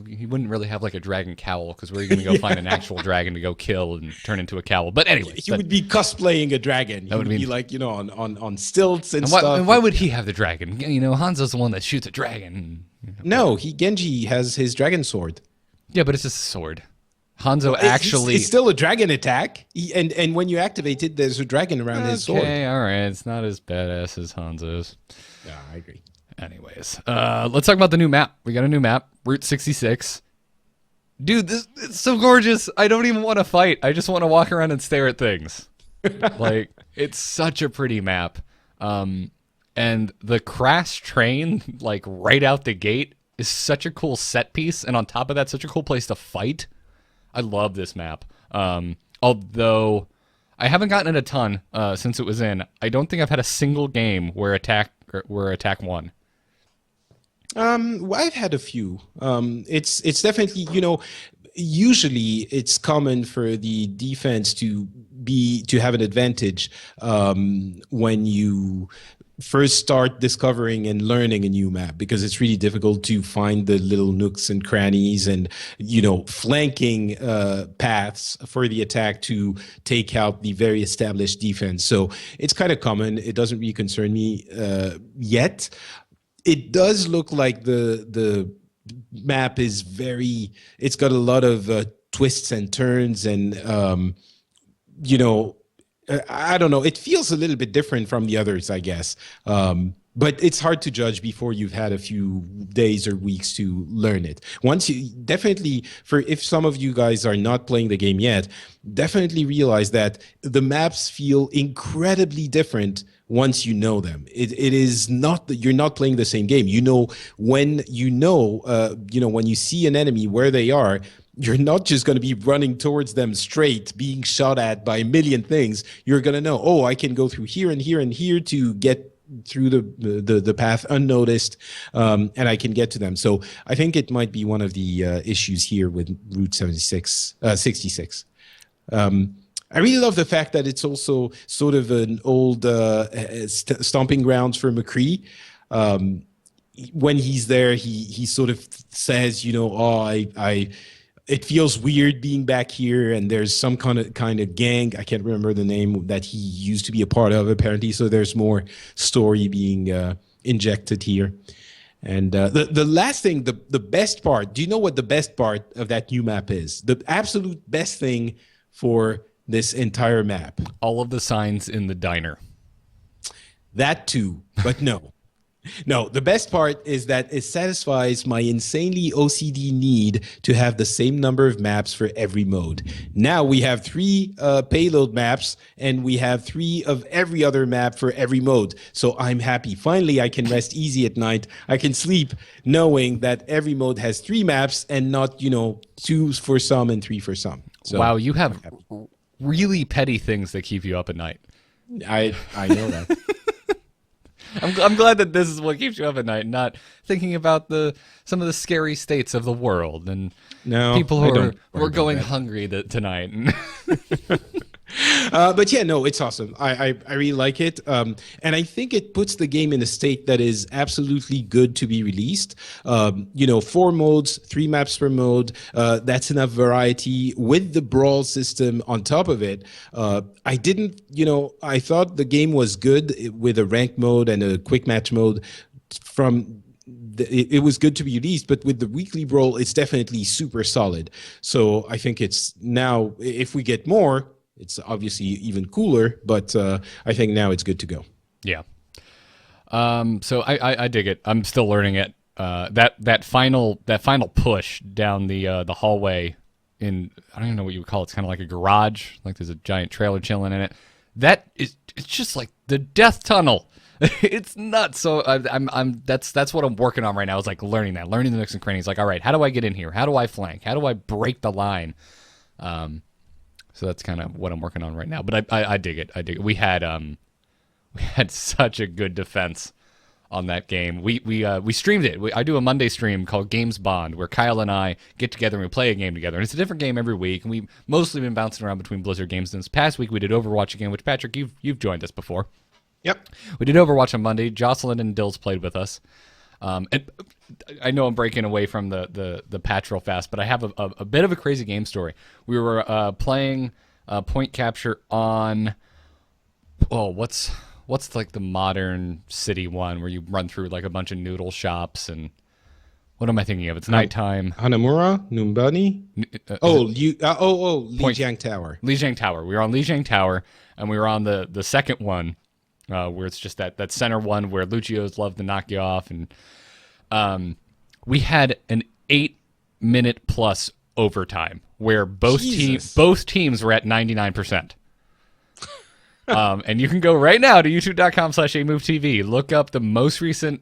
he wouldn't really have like a dragon cowl because where are you going to go find an actual dragon to go kill and turn into a cowl? But anyway, He would be cosplaying a dragon. He would mean- be like, on stilts and and stuff. why would he have the dragon? Hanzo's the one that shoots a dragon. No, Genji has his dragon sword. Yeah, but it's just a sword. Hanzo It's- actually. it's still a dragon attack. And when you activate it, there's a dragon around his sword. Okay, all right. It's not as badass as Hanzo's. Yeah, I agree. Anyways, let's talk about the new map. We got a new map, Route 66. Dude, it's so gorgeous. I don't even want to fight. I just want to walk around and stare at things. Like, it's such a pretty map. And the crash train, like right out the gate, is such a cool set piece. And on top of that, such a cool place to fight. I love this map. Although I haven't gotten it a ton since it was in. I don't think I've had a single game where attack won. Well, I've had a few. It's definitely, usually it's common for the defense to have an advantage when you first start discovering and learning a new map, because it's really difficult to find the little nooks and crannies and flanking paths for the attack to take out the very established defense. So it's kind of common. It doesn't really concern me yet. It does look like the map is it's got a lot of twists and turns and, I don't know. It feels a little bit different from the others, I guess. But it's hard to judge before you've had a few days or weeks to learn it. Once you definitely, for if some of you guys are not playing the game yet, definitely realize that the maps feel incredibly different once you know them. It is not that you're not playing the same game. When when you see an enemy where they are, you're not just going to be running towards them straight, being shot at by a million things. You're going to know, oh, I can go through here and here and here to get through the path unnoticed, and I can get to them. So I think it might be one of the issues here with Route 66. I really love the fact that it's also sort of an old stomping grounds for McCree. When he's there, he sort of says, it feels weird being back here, and there's some kind of gang. I can't remember the name that he used to be a part of, apparently. So there's more story being injected here. And the last thing, the best part. Do you know what the best part of that new map is? The absolute best thing for this entire map. All of the signs in the diner. That too, but no. No, the best part is that it satisfies my insanely OCD need to have the same number of maps for every mode. Now we have 3 payload maps, and we have 3 of every other map for every mode. So I'm happy. Finally, I can rest easy at night. I can sleep knowing that every mode has 3 maps and not, 2 for some and 3 for some. So, wow, you have really petty things that keep you up at night. I know that. I'm glad that this is what keeps you up at night, not thinking about some of the scary states of the world and people who are going hungry tonight. But yeah, no, it's awesome. I really like it. And I think it puts the game in a state that is absolutely good to be released. 4 modes, 3 maps per mode. That's enough variety with the Brawl system on top of it. I thought the game was good with a ranked mode and a quick match mode it was good to be released, but with the weekly Brawl, it's definitely super solid. So I think it's now, if we get more, it's obviously even cooler, but I think now it's good to go. Yeah. So I dig it. I'm still learning it. That final push down the hallway in, I don't even know what you would call it. It's kind of like a garage, like there's a giant trailer chilling in it. It's just like the death tunnel. It's nuts. So that's what I'm working on right now. Is like learning the nooks and crannies. Like, all right, how do I get in here? How do I flank? How do I break the line? So that's kind of what I'm working on right now. But I dig it. I dig it. We had such a good defense on that game. We streamed it. I do a Monday stream called Games Bond, where Kyle and I get together and we play a game together. And it's a different game every week. And we've mostly been bouncing around between Blizzard games. And this past week we did Overwatch again, which Patrick, you've joined us before. Yep. We did Overwatch on Monday. Jocelyn and Dills played with us. And I know I'm breaking away from the patch real fast, but I have a bit of a crazy game story. We were playing point capture on what's like the modern city one where you run through like a bunch of noodle shops, and what am I thinking of? It's nighttime. Hanamura, Numbani. Lijiang Tower. Lijiang Tower. We were on Lijiang Tower, and we were on the second one. Where it's just that center one where Lucio's love to knock you off, and we had an 8-minute plus overtime where both teams were at 99%. And you can go right now to youtube.com/amovetv, look up the most recent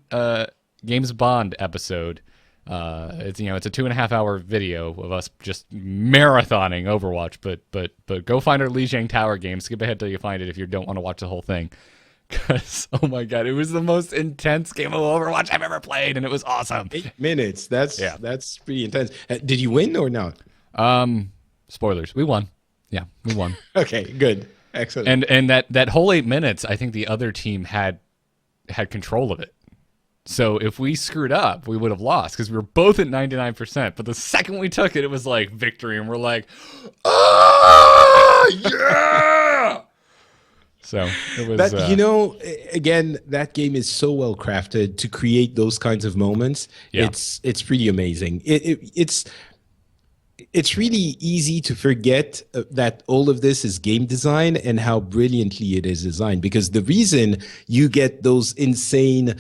Games Bond episode. It's a 2.5-hour video of us just marathoning Overwatch, but go find our Lijiang Tower game. Skip ahead till you find it if you don't want to watch the whole thing. Because, oh my God, it was the most intense game of Overwatch I've ever played, and it was awesome. 8 minutes. That's pretty intense. Did you win or not? Spoilers. We won. Yeah, we won. Okay, good. Excellent. And that whole 8 minutes, I think the other team had control of it. So if we screwed up, we would have lost because we were both at 99%. But the second we took it, it was like victory, and we're like, yeah! So it was. Again, that game is so well crafted to create those kinds of moments. Yeah. It's pretty amazing. It's it's really easy to forget that all of this is game design and how brilliantly it is designed. Because the reason you get those insane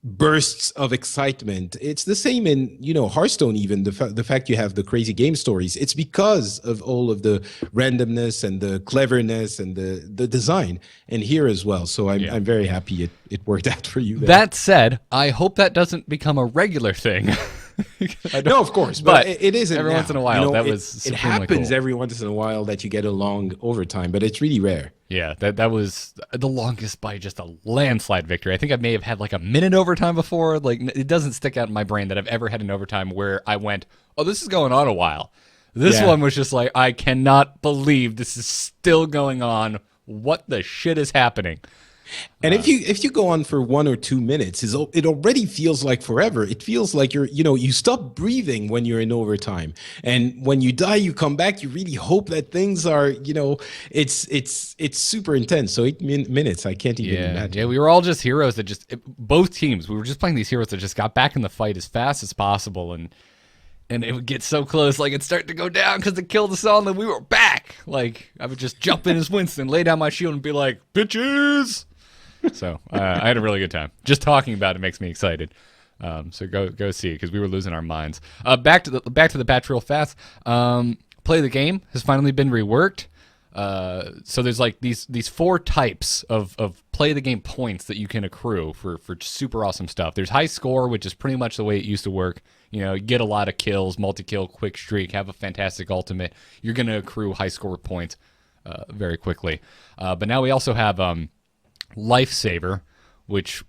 bursts of excitement, it's the same in Hearthstone. Even the fact you have the crazy game stories, it's because of all of the randomness and the cleverness and the design, and here as well. So I'm very happy it worked out for you there. That said, I hope that doesn't become a regular thing. No, of course, but it isn't every now. once in a while. That was it supremely happens cool. every once in a while that you get a long overtime, but it's really rare. Yeah, that was the longest by just a landslide victory. I think I may have had like a minute overtime before. Like, it doesn't stick out in my brain that I've ever had an overtime where I went, oh, this is going on a while. This one was just like, I cannot believe this is still going on. What the shit is happening? And if you go on for 1 or 2 minutes, it already feels like forever. It feels like you stop breathing when you're in overtime, and when you die, you come back. You really hope that things are, it's super intense. So 8 minutes, I can't even imagine. Yeah, we were all just heroes that both teams. We were just playing these heroes that just got back in the fight as fast as possible, and it would get so close, like it'd start to go down because it killed us all, and then we were back. Like, I would just jump in as Winston, lay down my shield, and be like, bitches. So I had a really good time. Just talking about it makes me excited. So go see it because we were losing our minds. Back to the patch real fast. Play the game has finally been reworked. So there's like these 4 types of play the game points that you can accrue for super awesome stuff. There's high score, which is pretty much the way it used to work. You get a lot of kills, multi-kill, quick streak, have a fantastic ultimate. You're going to accrue high score points very quickly. But now we also have Lifesaver, which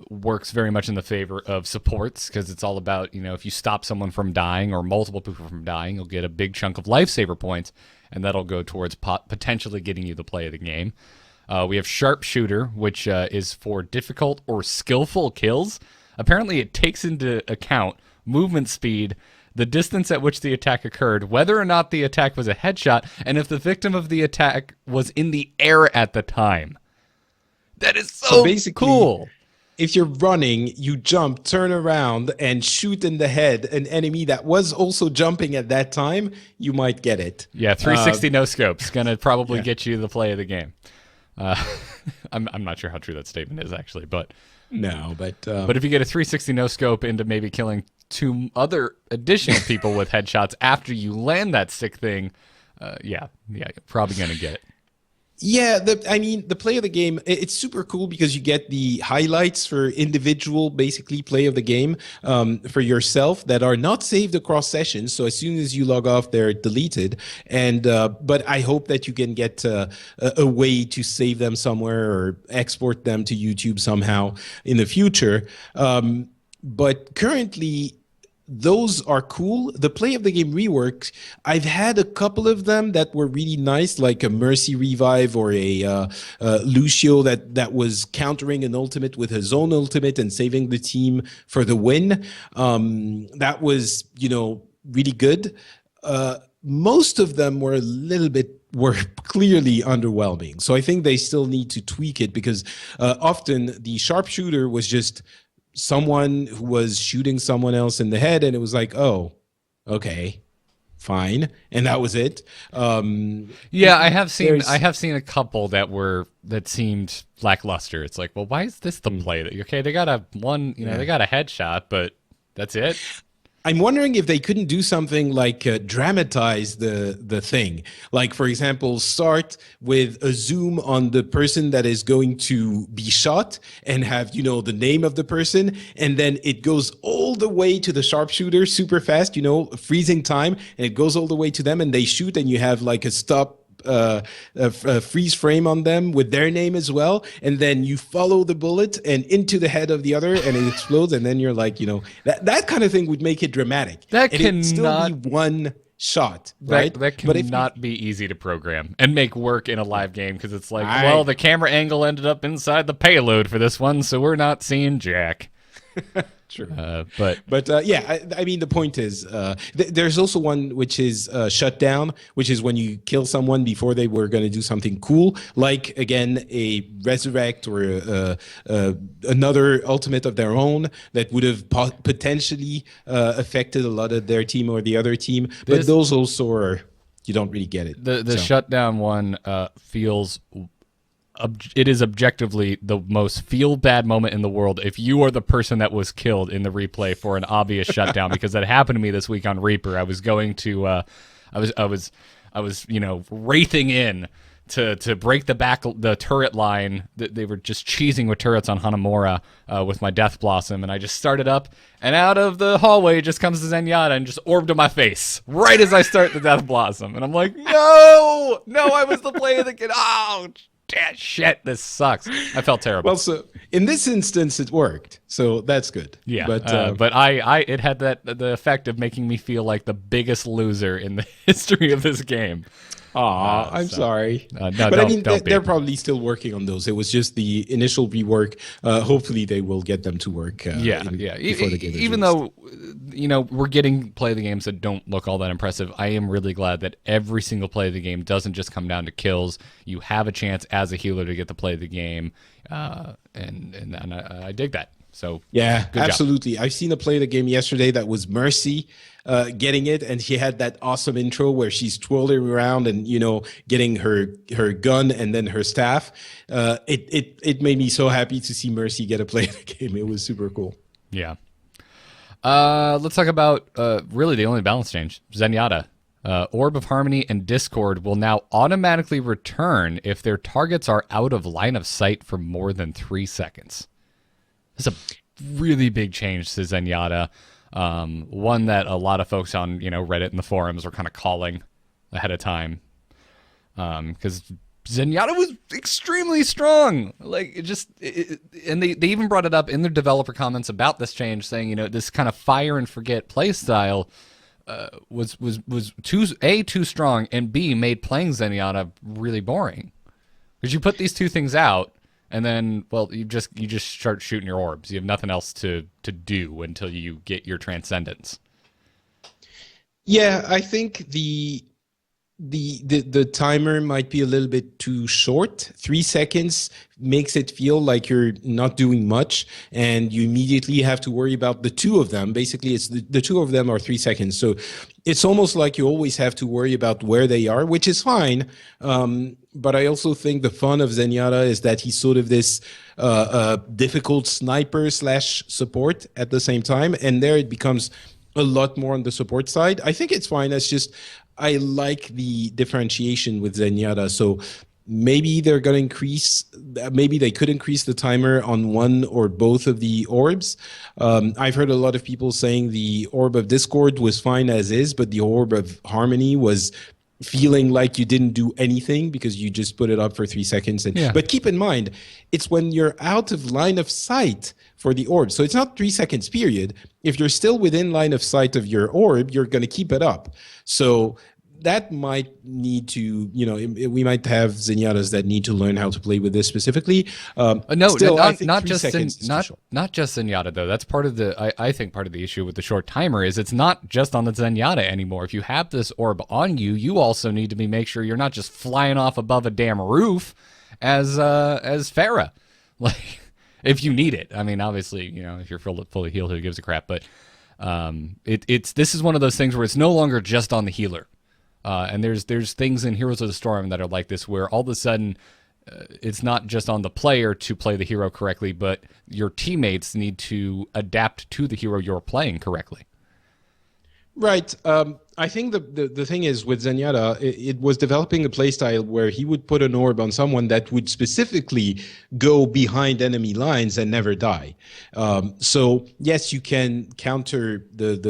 works very much in the favor of supports because it's all about, if you stop someone from dying or multiple people from dying, you'll get a big chunk of Lifesaver points, and that'll go towards potentially getting you the play of the game. We have Sharpshooter, which is for difficult or skillful kills. Apparently, it takes into account movement speed, the distance at which the attack occurred, whether or not the attack was a headshot, and if the victim of the attack was in the air at the time. That is so basically cool. If you're running, you jump, turn around, and shoot in the head an enemy that was also jumping at that time, you might get it. Yeah, 360 no scopes gonna probably get you the play of the game. I'm not sure how true that statement is actually, but no, but if you get a 360 no scope into maybe killing 2 other additional people with headshots after you land that sick thing, you're probably gonna get it. Yeah, the play of the game, it's super cool because you get the highlights for individual, basically, play of the game for yourself that are not saved across sessions. So as soon as you log off, they're deleted. And but I hope that you can get a way to save them somewhere or export them to YouTube somehow in the future. But currently, those are cool. The play of the game reworks, I've had a couple of them that were really nice, like a Mercy Revive or a Lucio that was countering an ultimate with his own ultimate and saving the team for the win. That was, really good. Most of them were were clearly underwhelming. So I think they still need to tweak it because often the sharpshooter was just someone who was shooting someone else in the head, and it was like, oh, okay, fine, and that was it. Yeah, I have seen a couple that seemed lackluster. It's like, well, why is this the play? Okay, they got they got a headshot, but that's it. I'm wondering if they couldn't do something like dramatize the thing. Like, for example, start with a zoom on the person that is going to be shot and have, the name of the person. And then it goes all the way to the sharpshooter super fast, freezing time. And it goes all the way to them and they shoot and you have like a stop a freeze frame on them with their name as well, and then you follow the bullet and into the head of the other and it explodes, and then you're like, that kind of thing would make it dramatic. That cannot still be one shot, right? That cannot be easy to program and make work in a live game because it's like, well, the camera angle ended up inside the payload for this one, so we're not seeing jack. True. But yeah, I mean, the point is, there's also one which is shutdown, which is when you kill someone before they were going to do something cool, like, again, a resurrect or another ultimate of their own that would have potentially affected a lot of their team or the other team. But those also are, you don't really get it. The shutdown one feels... it is objectively the most feel bad moment in the world if you are the person that was killed in the replay for an obvious shutdown, because that happened to me this week on Reaper. I was going to I was wraithing in to break the turret line. They were just cheesing with turrets on Hanamura with my Death Blossom, and I just started up, and out of the hallway just comes the Zenyatta and just orbed to my face right as I start the Death Blossom, and I'm like, no, I was the player that ouch. Shit, this sucks. I felt terrible. Well, so in this instance, it worked, so that's good. Yeah, but it had the effect of making me feel like the biggest loser in the history of this game. I'm sorry. No, but I mean, they're probably still working on those. It was just the initial rework. Hopefully, they will get them to work. Before the game Even though, we're getting play of the games that don't look all that impressive, I am really glad that every single play of the game doesn't just come down to kills. You have a chance as a healer to get to play the game, and I dig that. So yeah, absolutely. I've seen a play of the game yesterday that was Mercy getting it, and she had that awesome intro where she's twirling around and getting her gun and then her staff. It made me so happy to see Mercy get a play of the game. It was super cool. Yeah. Let's talk about really the only balance change, Zenyatta. Orb of Harmony and Discord will now automatically return if their targets are out of line of sight for more than 3 seconds. It's a really big change to Zenyatta. One that a lot of folks on Reddit and the forums are kind of calling ahead of time, because Zenyatta was extremely strong. Like and they even brought it up in their developer comments about this change, saying this kind of fire and forget play style was too strong, and B, made playing Zenyatta really boring, because you put these two things out. And then, well, you just start shooting your orbs. You have nothing else to do until you get your transcendence. Yeah, I think the timer might be a little bit too short. 3 seconds makes it feel like you're not doing much, and you immediately have to worry about the two of them. Basically, it's the two of them are 3 seconds. So it's almost like you always have to worry about where they are, which is fine. But I also think the fun of Zenyatta is that he's sort of this difficult sniper / support at the same time. And there it becomes a lot more on the support side. I think it's fine. It's just, I like the differentiation with Zenyatta. So maybe they're going to increase, maybe they could increase the timer on one or both of the orbs. I've heard a lot of people saying the Orb of Discord was fine as is, but the Orb of Harmony was feeling like you didn't do anything because you just put it up for 3 seconds. But keep in mind, it's when you're out of line of sight for the orb. So it's not 3 seconds period. If you're still within line of sight of your orb, you're going to keep it up. So that might need to, we might have Zenyatas that need to learn how to play with this specifically. Not just Zenyatta though. That's part of I think part of the issue with the short timer is it's not just on the Zenyatta anymore. If you have this orb on you, you also need to make sure you're not just flying off above a damn roof as Pharah. Like, if you need it. I mean, obviously, if you're fully healed, who gives a crap? But this is one of those things where it's no longer just on the healer. And there's things in Heroes of the Storm that are like this, where all of a sudden it's not just on the player to play the hero correctly, but your teammates need to adapt to the hero you're playing correctly. Right. I think the thing is with Zenyatta, it was developing a playstyle where he would put an orb on someone that would specifically go behind enemy lines and never die. So yes, you can counter the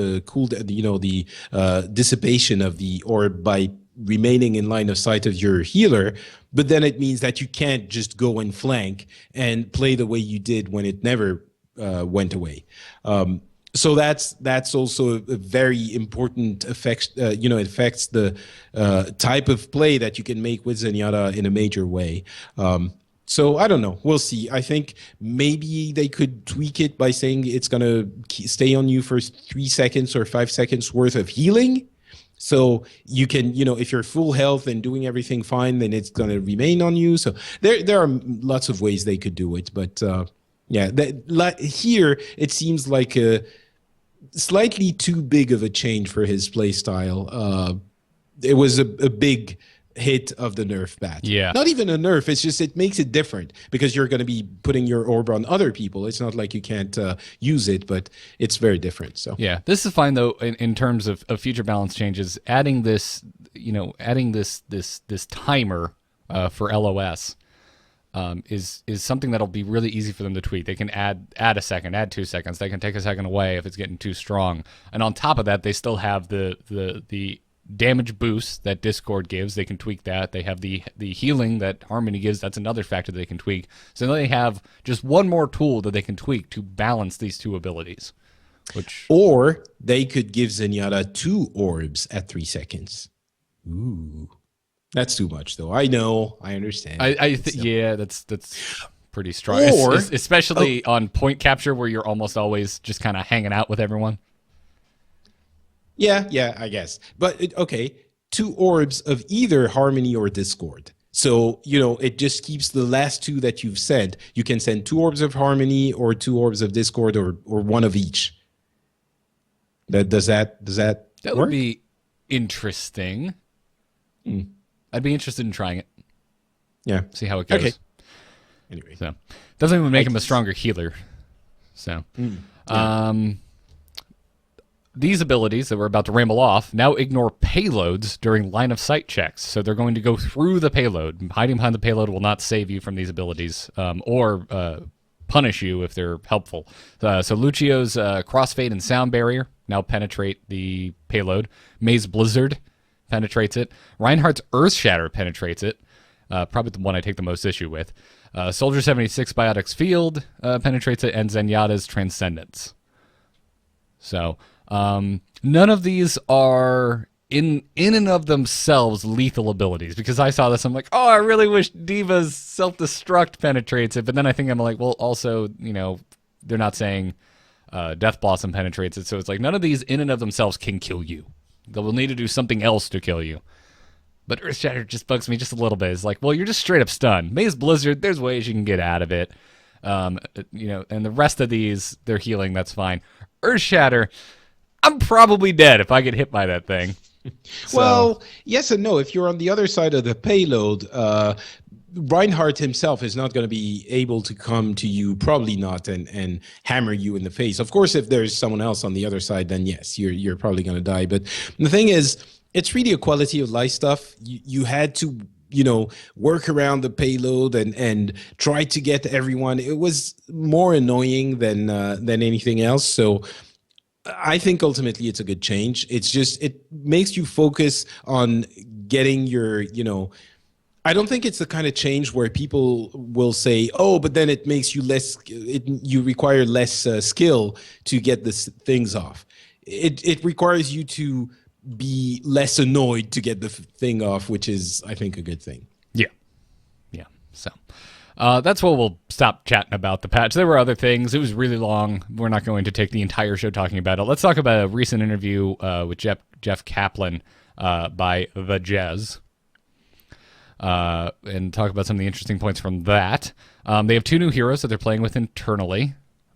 dissipation of the orb by remaining in line of sight of your healer, but then it means that you can't just go and flank and play the way you did when it never went away. So that's also a very important effect. It affects the type of play that you can make with Zenyatta in a major way. So I don't know. We'll see. I think maybe they could tweak it by saying it's gonna stay on you for 3 seconds or 5 seconds worth of healing. So you can, if you're full health and doing everything fine, then it's gonna remain on you. So there are lots of ways they could do it, but yeah, here it seems like a slightly too big of a change for his play style. It was a big hit of the nerf bat. Yeah. Not even a nerf. It's just it makes it different because you're going to be putting your orb on other people. It's not like you can't use it, but it's very different. So yeah, this is fine though in terms of future balance changes. Adding this, adding this timer for LOS is something that'll be really easy for them to tweak. They can add a second, add 2 seconds. They can take a second away if it's getting too strong. And on top of that, they still have the damage boost that Discord gives. They can tweak that. They have the healing that Harmony gives. That's another factor they can tweak. So they have just one more tool that they can tweak to balance these two abilities. Or they could give Zenyatta 2 orbs at 3 seconds. Ooh. That's too much, though. I know. I understand. Yeah, that's pretty strong. Or, especially on point capture where you're almost always just kind of hanging out with everyone. Yeah, I guess. But, okay, 2 orbs of either Harmony or Discord. So, it just keeps the last 2 that you've sent. You can send 2 orbs of Harmony or 2 orbs of Discord or one of each. Does that That work? would be interesting. I'd be interested in trying it. Yeah. See how it goes. Okay. Anyway. So, doesn't even make him a stronger healer. So, these abilities that we're about to ramble off now ignore payloads during line of sight checks. So they're going to go through the payload. Hiding behind the payload will not save you from these abilities or punish you if they're helpful. So Lucio's Crossfade and Sound Barrier now penetrate the payload. May's Blizzard penetrates it. Reinhardt's Earth Shatter penetrates it. Probably the one I take the most issue with. Soldier 76 Biotics Field penetrates it. And Zenyatta's Transcendence. So none of these are in and of themselves lethal abilities, because I saw this, I'm like, oh, I really wish Diva's self-destruct penetrates it, but then I think I'm like, well, also, they're not saying Death Blossom penetrates it, so it's like none of these in and of themselves can kill you. They will need to do something else to kill you. But Earth Shatter just bugs me just a little bit. It's like, well, you're just straight up stunned. May's Blizzard, there's ways you can get out of it. And the rest of these, they're healing, that's fine. Earth Shatter, I'm probably dead if I get hit by that thing. So. Well, yes and no. If you're on the other side of the payload, Reinhardt himself is not going to be able to come to you, probably not, and hammer you in the face. Of course, if there's someone else on the other side, then yes, you're probably going to die. But the thing is, it's really a quality of life stuff. You had to, work around the payload and try to get everyone. It was more annoying than anything else. So I think ultimately it's a good change. It's just, it makes you focus on getting your, I don't think it's the kind of change where people will say, oh, but then it makes you you require less skill to get the things off. It requires you to be less annoyed to get the thing off, which is, I think, a good thing. Yeah. So that's what we'll stop chatting about the patch. There were other things. It was really long. We're not going to take the entire show talking about it. Let's talk about a recent interview with Jeff Kaplan by The Jez. And talk about some of the interesting points from that. They have 2 new heroes that they're playing with internally,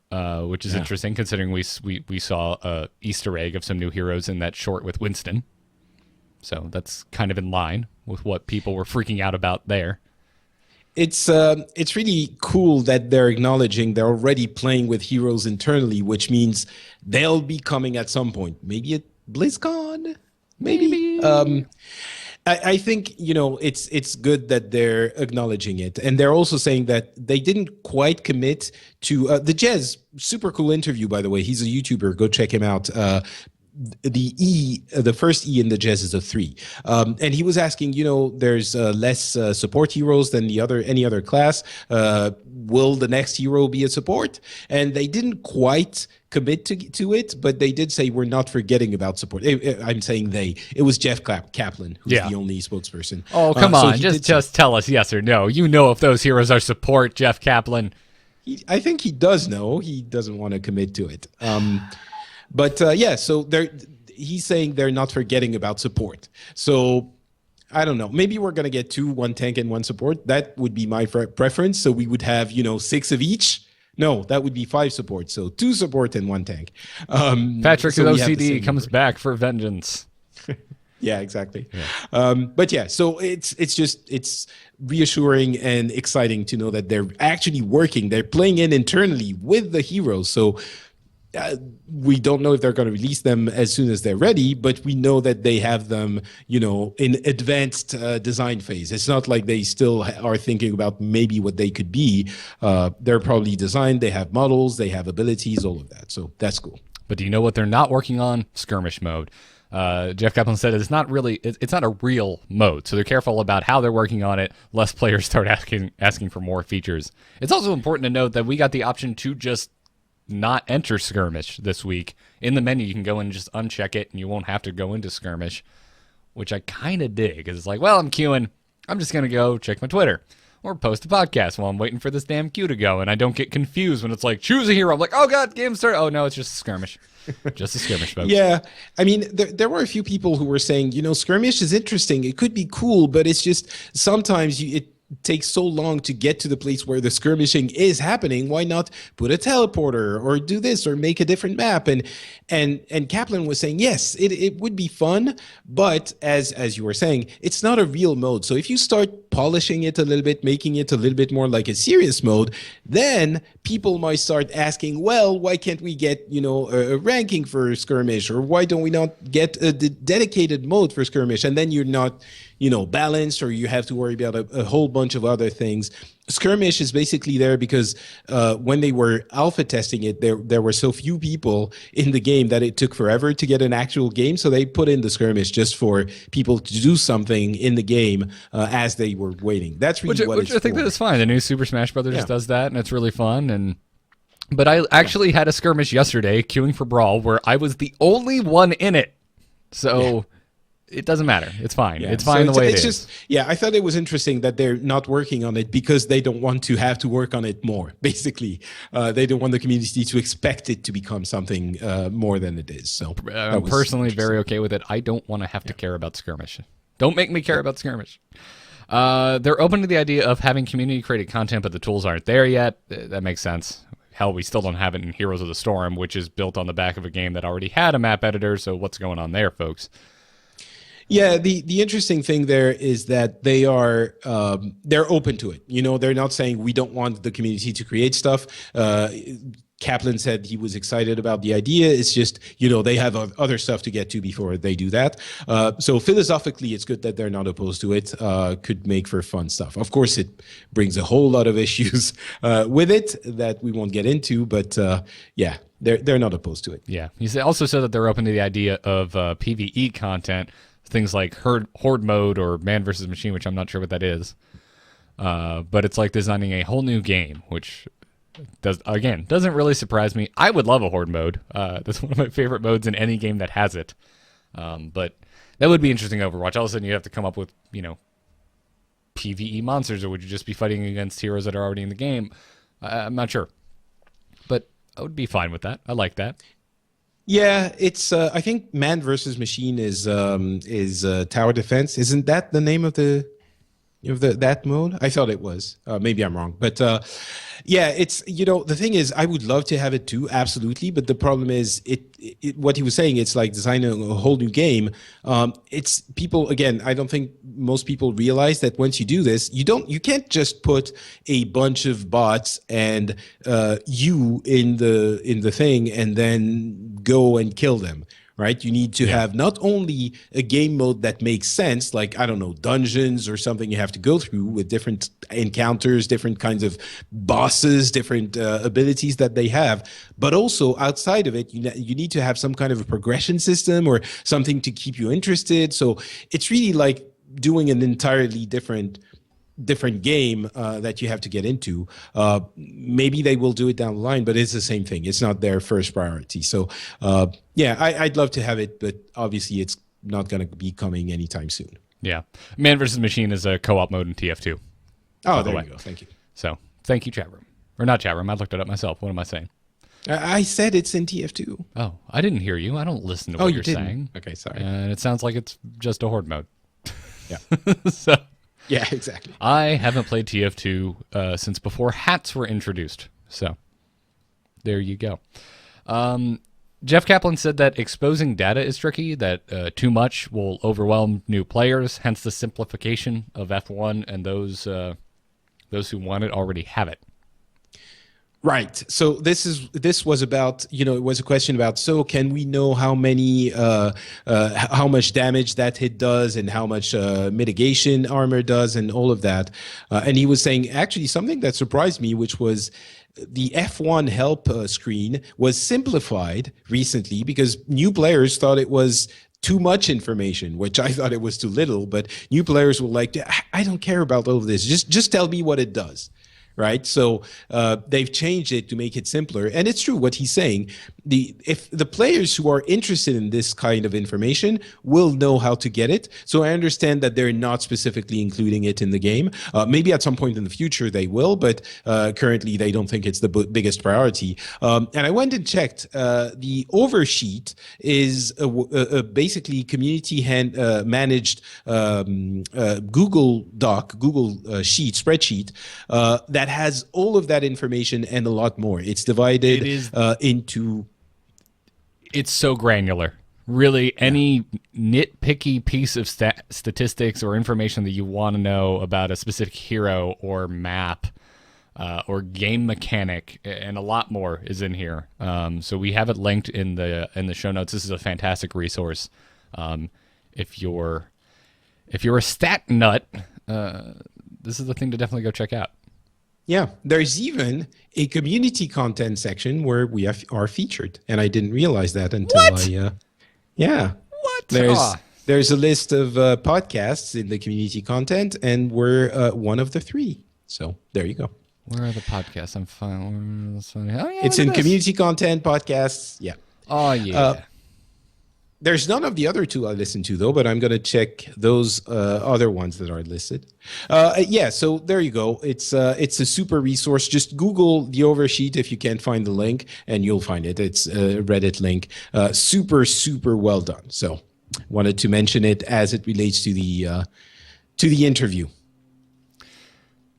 which is interesting considering we saw a Easter egg of some new heroes in that short with Winston. So that's kind of in line with what people were freaking out about there. It's really cool that they're acknowledging they're already playing with heroes internally, which means they'll be coming at some point. Maybe at BlizzCon? Maybe. I think, it's good that they're acknowledging it. And they're also saying that they didn't quite commit to the Jez. Super cool interview, by the way. He's a YouTuber. Go check him out. The first E in the Jez is a 3. And he was asking, there's less support heroes than any other class. Will the next hero be a support? And they didn't quite commit to it, but they did say we're not forgetting about support. I'm saying they. It was Jeff Kaplan, who's the only spokesperson. Oh, come on. Just tell us yes or no. You know if those heroes are support, Jeff Kaplan. I think he does know. He doesn't want to commit to it. So he's saying they're not forgetting about support. So I don't know. Maybe we're going to get 2, 1 tank and 1 support. That would be my preference. So we would have, 6 of each. No, that would be 5 support. So 2 support and 1 tank. Patrick's OCD comes back for vengeance. Yeah, exactly. Yeah. So it's reassuring and exciting to know that they're actually working. They're playing it internally with the heroes. So we don't know if they're going to release them as soon as they're ready, but we know that they have them, in advanced design phase. It's not like they still are thinking about maybe what they could be. They're probably designed. They have models. They have abilities, all of that. So that's cool. But do you know what they're not working on? Skirmish mode. Jeff Kaplan said it's not a real mode, so they're careful about how they're working on it, lest players start asking for more features. It's also important to note that we got the option to just not enter skirmish this week. In the menu, you can go in and just uncheck it, and you won't have to go into skirmish, which I kind of dig, because it's like, well, I'm queuing. I'm just going to go check my Twitter or post a podcast while I'm waiting for this damn queue to go, and I don't get confused when it's like, choose a hero. I'm like, oh, God, game started. Oh, no, it's just a skirmish. Just a skirmish, folks. Yeah. I mean, there were a few people who were saying, skirmish is interesting. It could be cool, but it's just sometimes it takes so long to get to the place where the skirmishing is happening. Why not put a teleporter or do this or make a different map? And Kaplan was saying, yes, it would be fun, but as you were saying, it's not a real mode. So if you start polishing it a little bit, making it a little bit more like a serious mode, then people might start asking, well, why can't we get, a ranking for skirmish, or why don't we not get a dedicated mode for skirmish? And then you're not, balanced, or you have to worry about a whole bunch of other things. Skirmish is basically there because when they were alpha testing it, there were so few people in the game that it took forever to get an actual game. So they put in the skirmish just for people to do something in the game as they were waiting. That's really which I think that is fine. The new Super Smash Brothers does that, and it's really fun. But I actually had a skirmish yesterday queuing for Brawl where I was the only one in it. So it doesn't matter. It's fine. It's fine the way it is. I thought it was interesting that they're not working on it because they don't want to have to work on it more, basically. They don't want the community to expect it to become something more than it is. So I'm personally very okay with it. I don't want to have to care about skirmish. Don't make me care about skirmish. They're open to the idea of having community-created content, but the tools aren't there yet. That makes sense. Hell, we still don't have it in Heroes of the Storm, which is built on the back of a game that already had a map editor, so what's going on there, folks? Yeah, the interesting thing there is that they're open to it. They're not saying we don't want the community to create stuff. Kaplan said he was excited about the idea. It's just, they have other stuff to get to before they do that. So philosophically, it's good that they're not opposed to it. Could make for fun stuff. Of course, it brings a whole lot of issues with it that we won't get into, but they're not opposed to it. Yeah, he also said that they're open to the idea of PvE content, things like horde mode or man versus machine, which I'm not sure what that is. But it's like designing a whole new game, which doesn't really surprise me. I would love a horde mode. That's one of my favorite modes in any game that has it. But that would be interesting Overwatch. All of a sudden you have to come up with, PvE monsters, or would you just be fighting against heroes that are already in the game? I'm not sure. But I would be fine with that. I like that. Yeah, it's. I think man versus machine is tower defense. Isn't that the name of that mode? I thought it was. Maybe I'm wrong, but it's the thing is, I would love to have it too, absolutely. But the problem is, what he was saying, it's like designing a whole new game. It's people again. I don't think most people realize that once you do this, you can't just put a bunch of bots and you in the thing and then go and kill them. Right? You need to have not only a game mode that makes sense, like, I don't know, dungeons or something you have to go through with different encounters, different kinds of bosses, different abilities that they have, but also outside of it, you need to have some kind of a progression system or something to keep you interested. So it's really like doing an entirely different different game that you have to get into. Maybe they will do it down the line, but it's the same thing. It's not their first priority. So I'd love to have it, but obviously it's not going to be coming anytime soon. Yeah. Man versus Machine is a co-op mode in TF2. Oh, there you go. Thank you. So thank you, chat room. Or not chat room. I looked it up myself. What am I saying? I said it's in TF2. Oh, I didn't hear you. I don't listen to what you're saying. Okay, sorry. And it sounds like it's just a horde mode. Yeah. So yeah, exactly. I haven't played TF2 since before hats were introduced. So there you go. Jeff Kaplan said that exposing data is tricky, that too much will overwhelm new players, hence the simplification of F1, and those who want it already have it. Right. So this was about, it was a question about, so can we know how many, how much damage that hit does and how much mitigation armor does and all of that. And he was saying actually something that surprised me, which was the F1 help screen was simplified recently because new players thought it was too much information, which I thought it was too little, but new players were like, I don't care about all of this. Just tell me what it does. Right. So they've changed it to make it simpler. And it's true what he's saying. If the players who are interested in this kind of information will know how to get it. So I understand that they're not specifically including it in the game. Maybe at some point in the future they will, but currently they don't think it's the biggest priority. And I went and checked. The Oversheet is basically community managed Google Doc, Google Sheet, spreadsheet that has all of that information and a lot more. It's divided into... It's so granular. Really, any nitpicky piece of statistics or information that you want to know about a specific hero or map or game mechanic, and a lot more is in here. So we have it linked in the show notes. This is a fantastic resource. If you're a stat nut, this is the thing to definitely go check out. Yeah, there's even a community content section where we are featured, and I didn't realize that until yeah. What? There's a list of podcasts in the community content, and we're one of the 3. So there you go. Where are the podcasts? I'm fine. Oh, yeah, it's in community content podcasts. Yeah. Oh yeah. There's none of the other 2 I listen to, though, but I'm going to check those other ones that are listed. Yeah, so there you go. It's a super resource. Just Google the Oversheet if you can't find the link, and you'll find it. It's a Reddit link. Super, super well done. So wanted to mention it as it relates to the interview.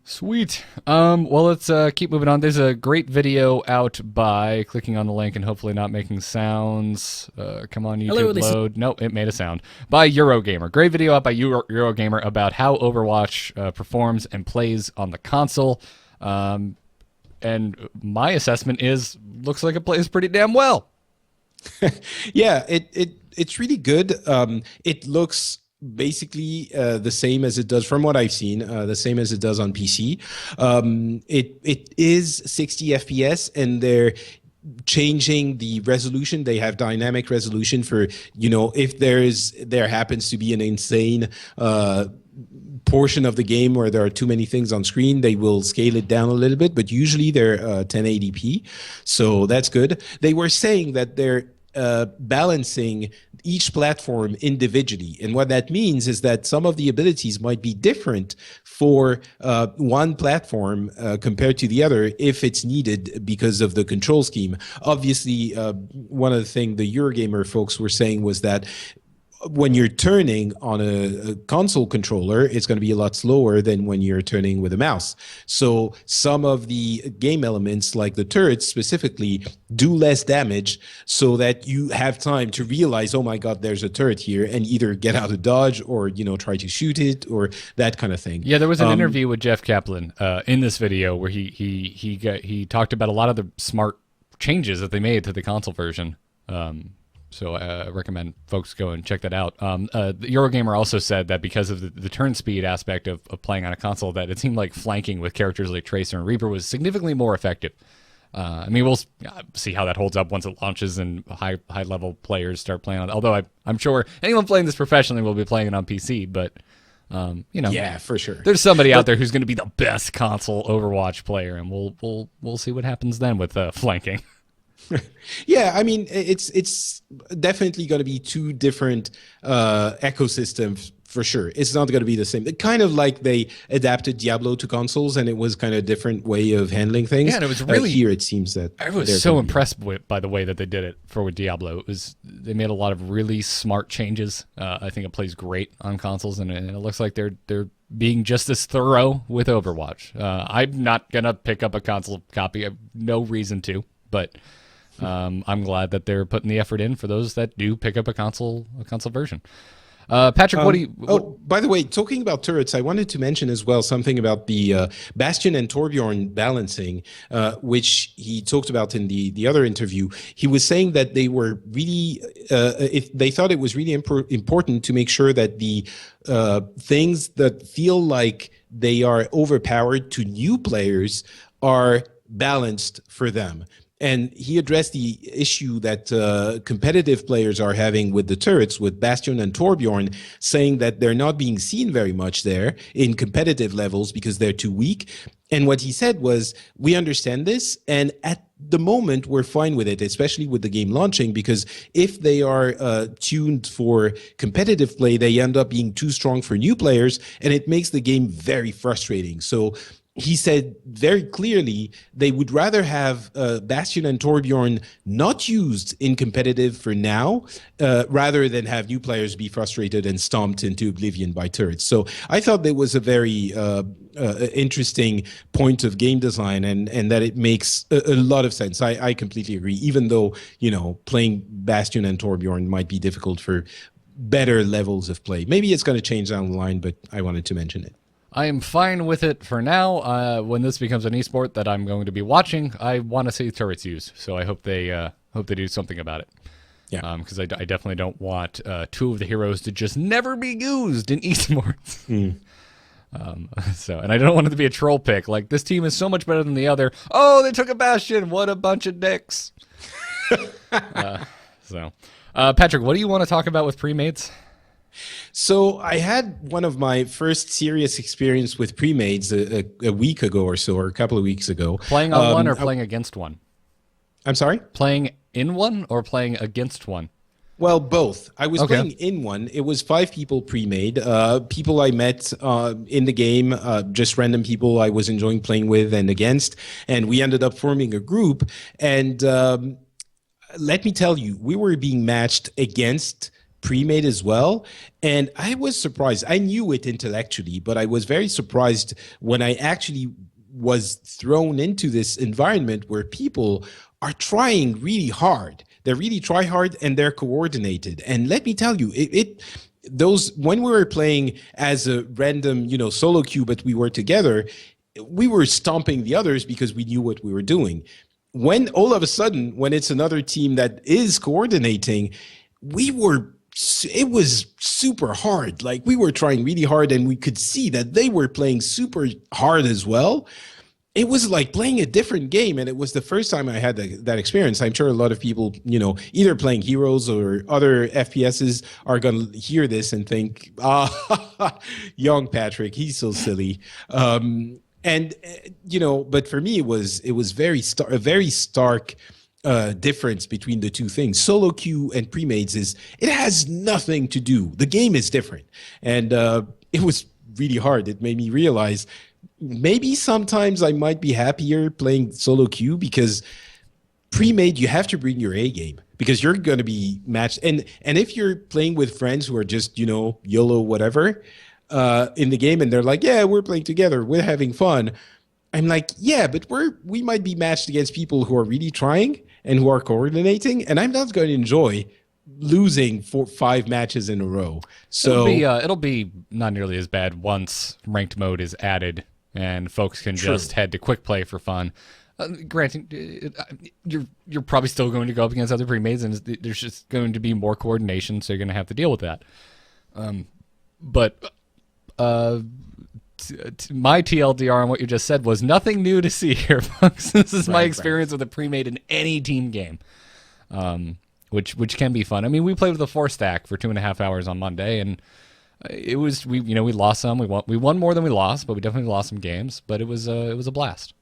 Sweet. Well, let's keep moving on. There's a great video out by clicking on the link and hopefully not making sounds. Come on, YouTube, load. No, it made a sound. By Eurogamer. Great video out by Eurogamer about how Overwatch performs and plays on the console. And my assessment is, looks like it plays pretty damn well. Yeah, it's really good. It looks basically the same as it does, from what I've seen, the same as it does on PC. It is 60 FPS, and they're changing the resolution. They have dynamic resolution for, if there happens to be an insane portion of the game where there are too many things on screen, they will scale it down a little bit, but usually they're 1080p, so that's good. They were saying that they're balancing each platform individually. And what that means is that some of the abilities might be different for one platform compared to the other if it's needed because of the control scheme. Obviously, one of the things the Eurogamer folks were saying was that when you're turning on a console controller, it's going to be a lot slower than when you're turning with a mouse. So some of the game elements, like the turrets specifically, do less damage so that you have time to realize, oh my God, there's a turret here, and either get out of dodge or, try to shoot it or that kind of thing. Yeah, there was an interview with Jeff Kaplan in this video where he talked about a lot of the smart changes that they made to the console version. So I recommend folks go and check that out. The Eurogamer also said that because of the turn speed aspect of playing on a console, that it seemed like flanking with characters like Tracer and Reaper was significantly more effective. I mean, we'll see how that holds up once it launches and high level players start playing on it. Although I'm sure anyone playing this professionally will be playing it on PC, but Yeah, for sure. There's somebody out there who's going to be the best console Overwatch player, and we'll see what happens then with flanking. Yeah, I mean, it's definitely going to be two different ecosystems for sure. It's not going to be the same. Kind of like they adapted Diablo to consoles, and it was kind of a different way of handling things. Yeah, and it was really here. It seems that I was so impressed by the way that they did it with Diablo. They made a lot of really smart changes. I think it plays great on consoles, and it looks like they're being just as thorough with Overwatch. I'm not gonna pick up a console copy. I have no reason to, but I'm glad that they're putting the effort in for those that do pick up a console version. Patrick, what do you... by the way, talking about turrets, I wanted to mention as well something about the Bastion and Torbjorn balancing, which he talked about in the other interview. He was saying that they were really, they thought it was really important to make sure that the things that feel like they are overpowered to new players are balanced for them. And he addressed the issue that competitive players are having with the turrets, with Bastion and Torbjorn, saying that they're not being seen very much there in competitive levels because they're too weak. And what he said was, we understand this, and at the moment, we're fine with it, especially with the game launching, because if they are tuned for competitive play, they end up being too strong for new players, and it makes the game very frustrating. So he said very clearly they would rather have Bastion and Torbjorn not used in competitive for now, rather than have new players be frustrated and stomped into oblivion by turrets. So I thought that was a very interesting point of game design, and that it makes a lot of sense. I completely agree, even though, playing Bastion and Torbjorn might be difficult for better levels of play. Maybe it's going to change down the line, but I wanted to mention it. I am fine with it for now. When this becomes an esport that I'm going to be watching, I want to see turrets used. So I hope they do something about it. Yeah. Because I definitely don't want two of the heroes to just never be used in esports. And I don't want it to be a troll pick. Like, this team is so much better than the other. Oh, they took a Bastion. What a bunch of dicks. Patrick, what do you want to talk about with pre-mates? So I had one of my first serious experience with pre-mades a week ago or so, or a couple of weeks ago. Playing on one or playing against one? I'm sorry? Playing in one or playing against one? Well, both. I was playing in one. It was 5 people pre-made. People I met in the game, just random people I was enjoying playing with and against. And we ended up forming a group. And let me tell you, we were being matched against pre-made as well, and I was surprised. I knew it intellectually, but I was very surprised when I actually was thrown into this environment where people are trying really hard. They really try hard, and they're coordinated. And let me tell you, when we were playing as a random, solo queue, but we were together, we were stomping the others because we knew what we were doing. When all of a sudden, when it's another team that is coordinating, it was super hard. Like, we were trying really hard, and we could see that they were playing super hard as well. It was like playing a different game, and it was the first time I had that experience. I'm sure a lot of people, either playing Heroes or other FPSs are going to hear this and think, young Patrick, he's so silly. But for me, it was a very stark difference between the two things. Solo queue and pre-mades it has nothing to do. The game is different. And it was really hard. It made me realize maybe sometimes I might be happier playing solo queue, because pre-made, you have to bring your A game, because you're going to be matched. And if you're playing with friends who are just, YOLO whatever in the game, and they're like, yeah, we're playing together, we're having fun. I'm like, yeah, but we might be matched against people who are really trying and who are coordinating, and I'm not going to enjoy losing 5 matches in a row. So it'll be not nearly as bad once ranked mode is added and folks can just head to quick play for fun. Granted, you're probably still going to go up against other pre-mades, and there's just going to be more coordination, so you're going to have to deal with that. My TLDR on what you just said was nothing new to see here, folks. This is my experience with a pre-made in any team game, which can be fun. I mean, we played with a 4-stack for 2.5 hours on Monday, and It was we lost some. We won more than we lost, but we definitely lost some games. But it was a blast.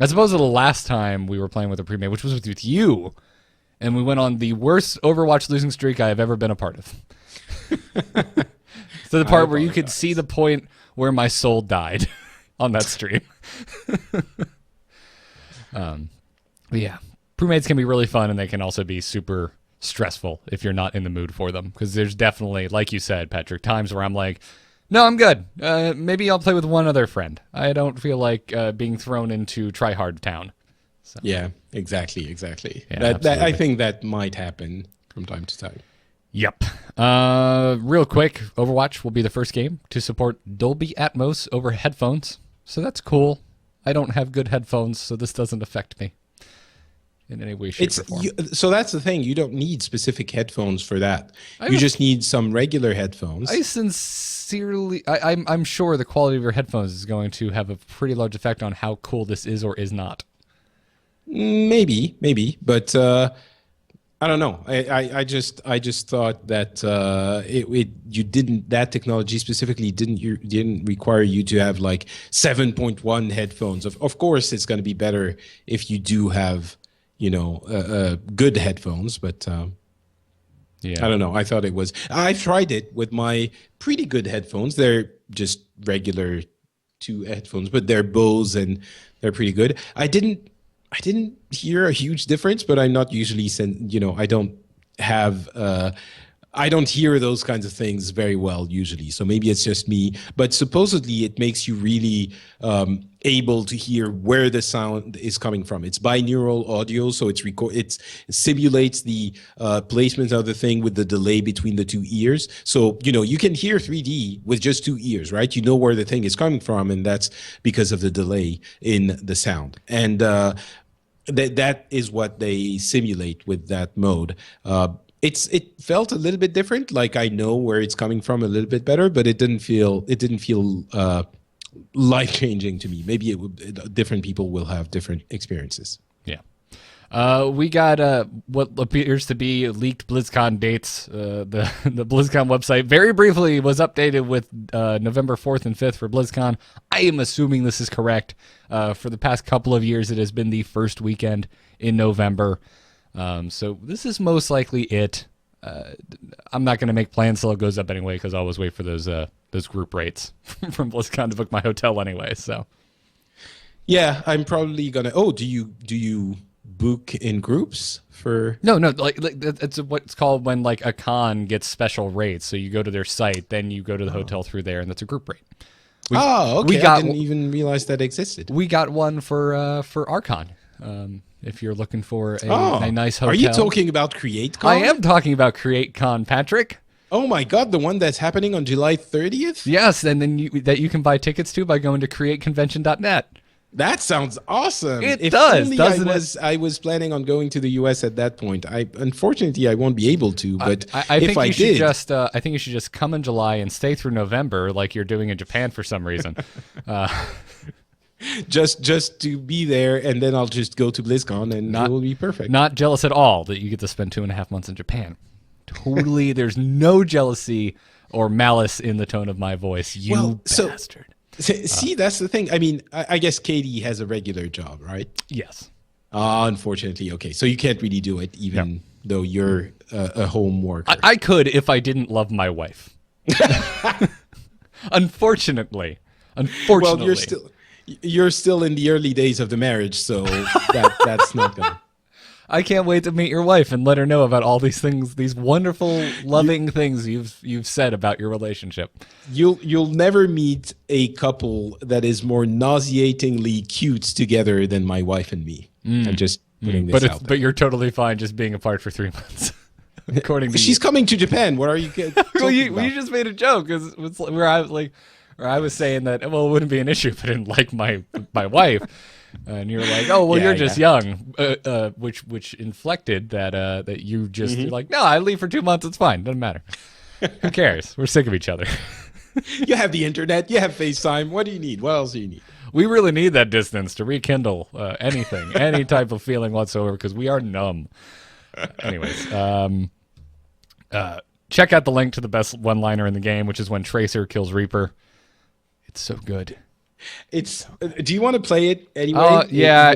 As opposed to the last time we were playing with a pre-made, which was with you, and we went on the worst Overwatch losing streak I have ever been a part of. To the part where you could see the point where my soul died on that stream. But yeah, pre-mades can be really fun, and they can also be super stressful if you're not in the mood for them. Because there's definitely, like you said, Patrick, times where I'm like, no, I'm good. Maybe I'll play with one other friend. I don't feel like being thrown into try-hard town. So. Yeah, exactly. Yeah, I think that might happen from time to time. Yep. Real quick, Overwatch will be the first game to support Dolby Atmos over headphones. So that's cool. I don't have good headphones, so this doesn't affect me in any way, shape, or form. So that's the thing. You don't need specific headphones for that. You just need some regular headphones. I'm sure the quality of your headphones is going to have a pretty large effect on how cool this is or is not. Maybe, but I don't know. I just thought that that technology specifically didn't require you to have like 7.1 headphones. Of course, it's going to be better if you do have good headphones, but yeah, I don't know. I thought it was. I've tried it with my pretty good headphones. They're just regular 2 headphones, but they're Bose and they're pretty good. I didn't hear a huge difference, but I'm not usually I don't hear those kinds of things very well usually. So maybe it's just me, but supposedly it makes you really able to hear where the sound is coming from. It's binaural audio, so it simulates the placement of the thing with the delay between the 2 ears. So, you can hear 3D with just 2 ears, right? You know where the thing is coming from, and that's because of the delay in the sound. And that is what they simulate with that mode. It felt a little bit different. Like I know where it's coming from a little bit better, but it didn't feel life changing to me. Maybe different people will have different experiences. Yeah. We got what appears to be leaked BlizzCon dates. The BlizzCon website very briefly was updated with November 4th and 5th for BlizzCon. I am assuming this is correct. For the past couple of years, it has been the first weekend in November. So this is most likely it. I'm not going to make plans till it goes up anyway, because I always wait for those group rates from BlizzCon to book my hotel anyway. So yeah, I'm probably gonna. Oh, do you book in groups for? No, like it's what's called when like a con gets special rates. So you go to their site, then you go to the hotel through there, and that's a group rate. Okay. I didn't even realize that existed. We got one for our con. If you're looking for a nice hotel. Are you talking about CreateCon? I am talking about CreateCon, Patrick. Oh my God, the one that's happening on July 30th? Yes, and then you can buy tickets to by going to createconvention.net. That sounds awesome. It does, doesn't it? I was planning on going to the US at that point. Unfortunately, I won't be able to, but I think you should just come in July and stay through November like you're doing in Japan for some reason. Just to be there, and then I'll just go to BlizzCon, and it will be perfect. Not jealous at all that you get to spend 2.5 months in Japan. Totally, there's no jealousy or malice in the tone of my voice. Bastard. See, that's the thing. I mean, I guess Katie has a regular job, right? Yes. Unfortunately, okay. So you can't really do it, even though you're a home worker. I could if I didn't love my wife. Unfortunately. Well, you're still in the early days of the marriage, so that's not gonna. I can't wait to meet your wife and let her know about all these things, these wonderful, loving things you've said about your relationship. You'll never meet a couple that is more nauseatingly cute together than my wife and me. I'm just putting this out there. But you're totally fine just being apart for 3 months. According to she's coming to Japan. What are you talking about? You just made a joke where I was saying that it wouldn't be an issue if I didn't like my wife. And you're like, oh, well, you're just young, which inflected that you just you're like, no, I leave for 2 months. It's fine. Doesn't matter. Who cares? We're sick of each other. You have the internet. You have FaceTime. What do you need? What else do you need? We really need that distance to rekindle anything, any type of feeling whatsoever, because we are numb. Anyways, check out the link to the best one-liner in the game, which is when Tracer kills Reaper. It's so good. It's. Do you want to play it anyway? Yeah.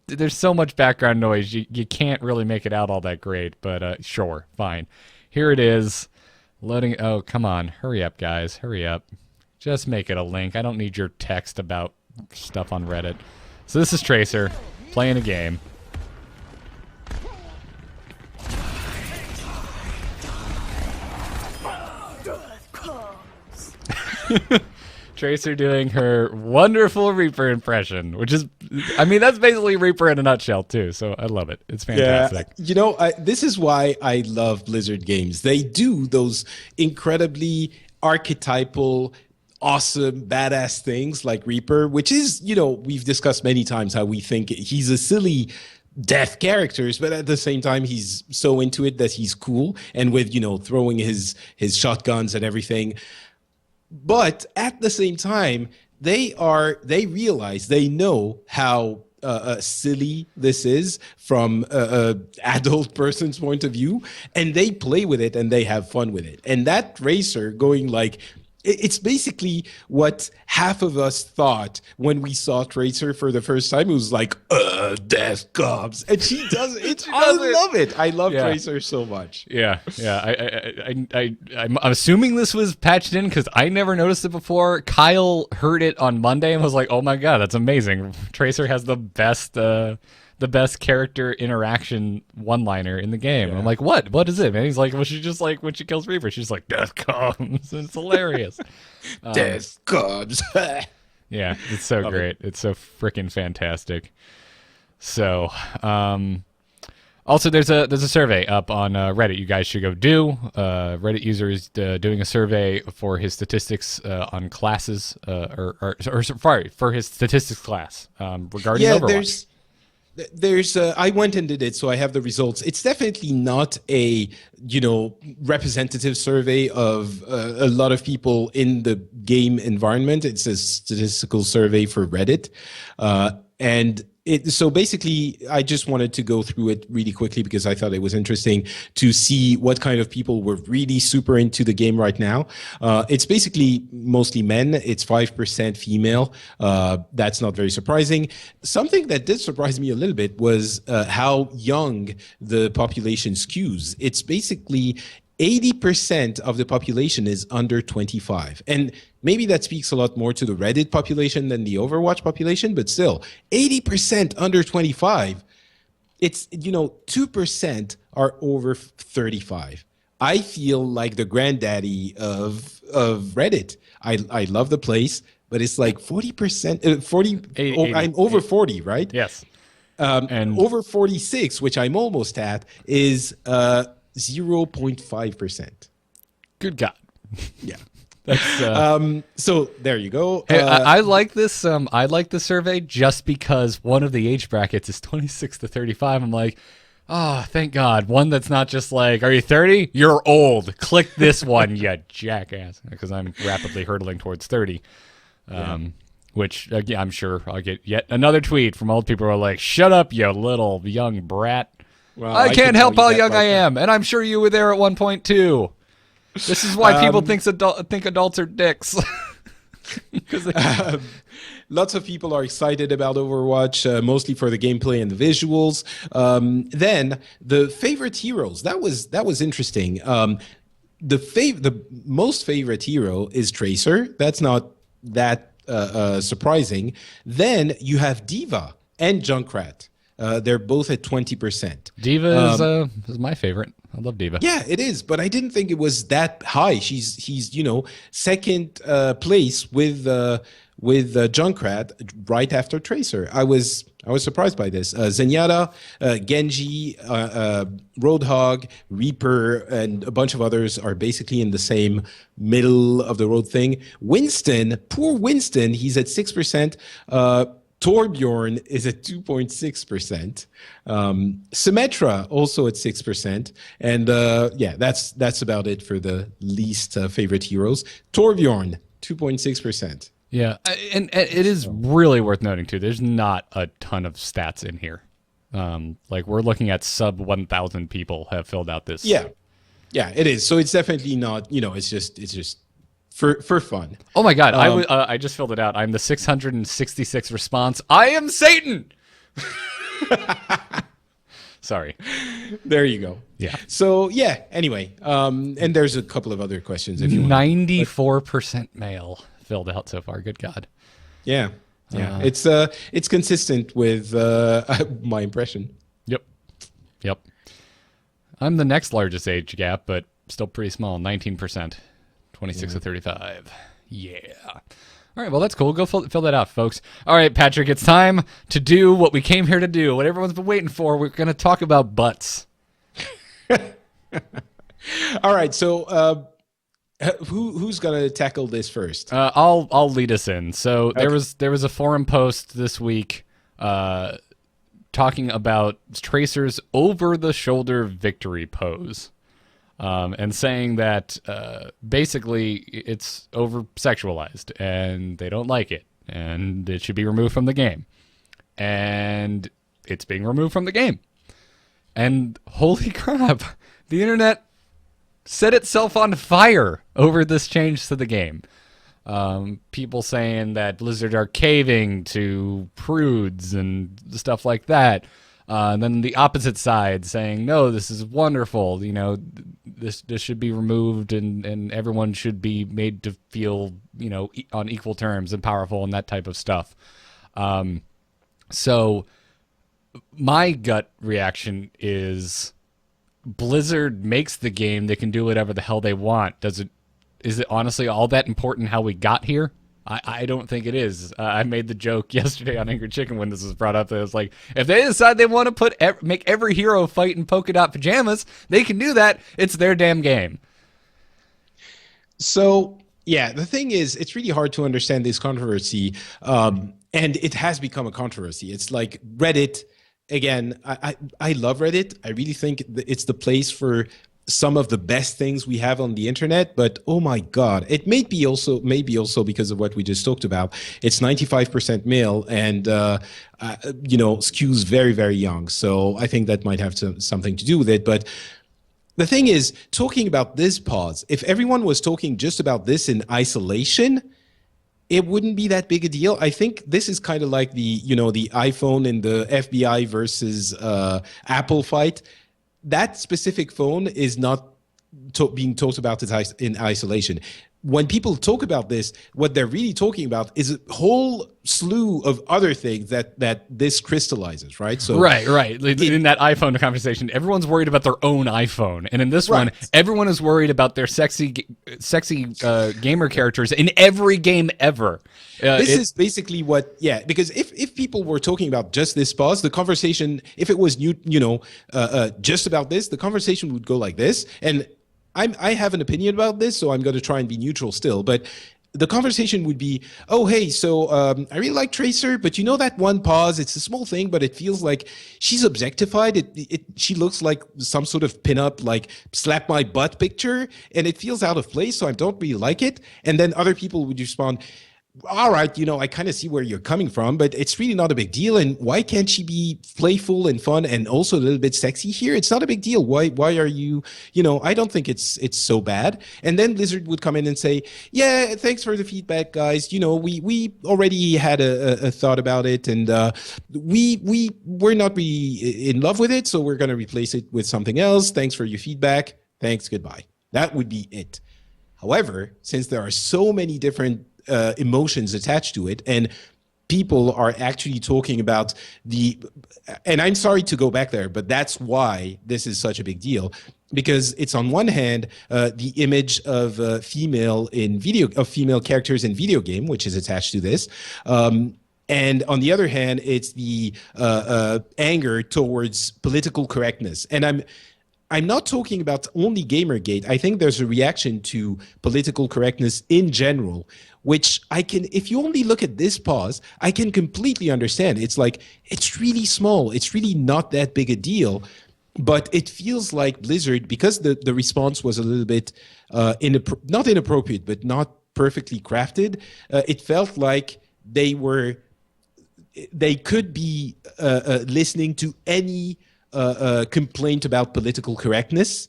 There's so much background noise. You can't really make it out all that great. But sure, fine. Here it is. Loading. Oh, come on. Hurry up, guys. Hurry up. Just make it a link. I don't need your text about stuff on Reddit. So this is Tracer playing a game. Tracer doing her wonderful Reaper impression, which is, I mean, that's basically Reaper in a nutshell too. So I love it. It's fantastic. Yeah, you know, this is why I love Blizzard games. They do those incredibly archetypal, awesome, badass things like Reaper, which is, you know, we've discussed many times how we think he's a silly death characters, but at the same time he's so into it that he's cool, and with, you know, throwing his shotguns and everything. But at the same time, they realize, they know how silly this is from an adult person's point of view, and they play with it and they have fun with it. And that Tracer going like, it's basically what half of us thought when we saw Tracer for the first time. It was like, death comes. And she does it. I love it. I love Tracer so much. Yeah. I'm assuming this was patched in because I never noticed it before. Kyle heard it on Monday and was like, oh my God, that's amazing. Tracer has the best character interaction one-liner in the game. Yeah. And I'm like, what is it, man? He's like, well, she's just like, when she kills Reaper, she's like, death comes. It's hilarious. Death comes. Yeah, it's so great. It's so freaking fantastic. So, also there's a survey up on Reddit you guys should go do. Reddit user is doing a survey for his statistics on classes, for his statistics class regarding Overwatch. There's I went and did it, so I have the results. It's definitely not a, you know, representative survey of a lot of people in the game environment. It's a statistical survey for Reddit, and so basically, I just wanted to go through it really quickly because I thought it was interesting to see what kind of people were really super into the game right now. It's basically mostly men. It's 5% female. That's not very surprising. Something that did surprise me a little bit was how young the population skews. It's basically 80% of the population is under 25. And maybe that speaks a lot more to the Reddit population than the Overwatch population, but still, 80% under 25. It's, you know, 2% are over 35. I feel like the granddaddy of Reddit. I love the place, but it's like 40%, 40, 80, I'm over 40, right? Yes. And over 46, which I'm almost at, is 0.5%. Good God. Yeah. That's, so there you go. Hey, I like this. I like the survey just because one of the age brackets is 26 to 35. I'm like, oh, thank God. One that's not just like, are you 30? You're old. Click this one, you jackass. Because I'm rapidly hurtling towards 30. Which, I'm sure I'll get yet another tweet from old people who are like, shut up, you little young brat. Well, I can't help how young I am, and I'm sure you were there at one point too. This is why people think adults are dicks. Lots of people are excited about Overwatch, mostly for the gameplay and the visuals. Then the favorite heroes. That was interesting. The most favorite hero is Tracer. That's not that surprising. Then you have Diva and Junkrat. They're both at 20%. Diva is my favorite. I love Diva. Yeah, it is, but I didn't think it was that high. He's you know, second place with Junkrat right after Tracer. I was surprised by this. Zenyatta, Genji, Roadhog, Reaper, and a bunch of others are basically in the same middle of the road thing. Winston, poor Winston, he's at 6%. Torbjorn is at 2.6%. Symmetra also at 6%. And that's about it for the least favorite heroes. Torbjorn, 2.6%. Yeah, and it is really worth noting too. There's not a ton of stats in here. Like we're looking at sub 1,000 people have filled out this. Yeah. Yeah, it is. So it's definitely not, it's just for fun. Oh my God, I just filled it out. I'm the 666 response. I am Satan. Sorry. There you go. Yeah. So yeah. Anyway, and there's a couple of other questions if you want. 94% male filled out so far. Good God. Yeah. Yeah. It's consistent with my impression. Yep. I'm the next largest age gap, but still pretty small. 19%. 26 to 35. Yeah. All right, well, that's cool. Go fill that out, folks. All right, Patrick, it's time to do what we came here to do, what everyone's been waiting for. We're going to talk about butts. All right, so who's going to tackle this first? I'll lead us in. So Okay. there was a forum post this week talking about Tracer's over-the-shoulder victory pose. And saying that basically it's over-sexualized and they don't like it and it should be removed from the game. And it's being removed from the game. And holy crap, the internet set itself on fire over this change to the game. People saying that Blizzard are caving to prudes and stuff like that. And then the opposite side saying, no, this is wonderful. This should be removed and everyone should be made to feel, on equal terms and powerful and that type of stuff. So my gut reaction is Blizzard makes the game. They can do whatever the hell they want. Is it honestly all that important how we got here? I don't think it is. I made the joke yesterday on Angry Chicken when this was brought up. That it was like, if they decide they want to make every hero fight in polka dot pajamas, they can do that. It's their damn game. So, yeah, the thing is, it's really hard to understand this controversy, and it has become a controversy. It's like Reddit. Again, I love Reddit. I really think it's the place for some of the best things we have on the internet, but oh my God, it may be also because of what we just talked about. It's 95% male and skews very, very young. So I think that might have something to do with it. But the thing is, talking about this pause, if everyone was talking just about this in isolation, it wouldn't be that big a deal. I think this is kind of like the iPhone and the FBI versus Apple fight. That specific phone is not being talked about in isolation. When people talk about this, what they're really talking about is a whole slew of other things that this crystallizes, right? So right. In that iPhone conversation, everyone's worried about their own iPhone, and in this one, everyone is worried about their sexy gamer characters in every game ever. This is basically because if people were talking about just this pause, the conversation, if it was just about this, the conversation would go like this, and I have an opinion about this, so I'm going to try and be neutral still. But the conversation would be, oh, hey, so I really like Tracer, but that one pause, it's a small thing, but it feels like she's objectified. She looks like some sort of pinup, like slap my butt picture, and it feels out of place, so I don't really like it. And then other people would respond, all right, I kind of see where you're coming from, but it's really not a big deal. And why can't she be playful and fun and also a little bit sexy here? It's not a big deal. Why are you, I don't think it's so bad. And then Blizzard would come in and say, yeah, thanks for the feedback, guys. We already had a thought about it, and we're not really in love with it, so we're going to replace it with something else. Thanks for your feedback. Thanks, goodbye. That would be it. However, since there are so many different emotions attached to it, and people are actually talking about and I'm sorry to go back there, but that's why this is such a big deal, because it's on one hand the image of female characters in video game, which is attached to this, and on the other hand, it's the anger towards political correctness. And I'm not talking about only Gamergate. I think there's a reaction to political correctness in general, which if you only look at this pause, I can completely understand. It's like, it's really small. It's really not that big a deal. But it feels like Blizzard, because the response was a little bit not inappropriate, but not perfectly crafted, it felt like they could be listening to any complaint about political correctness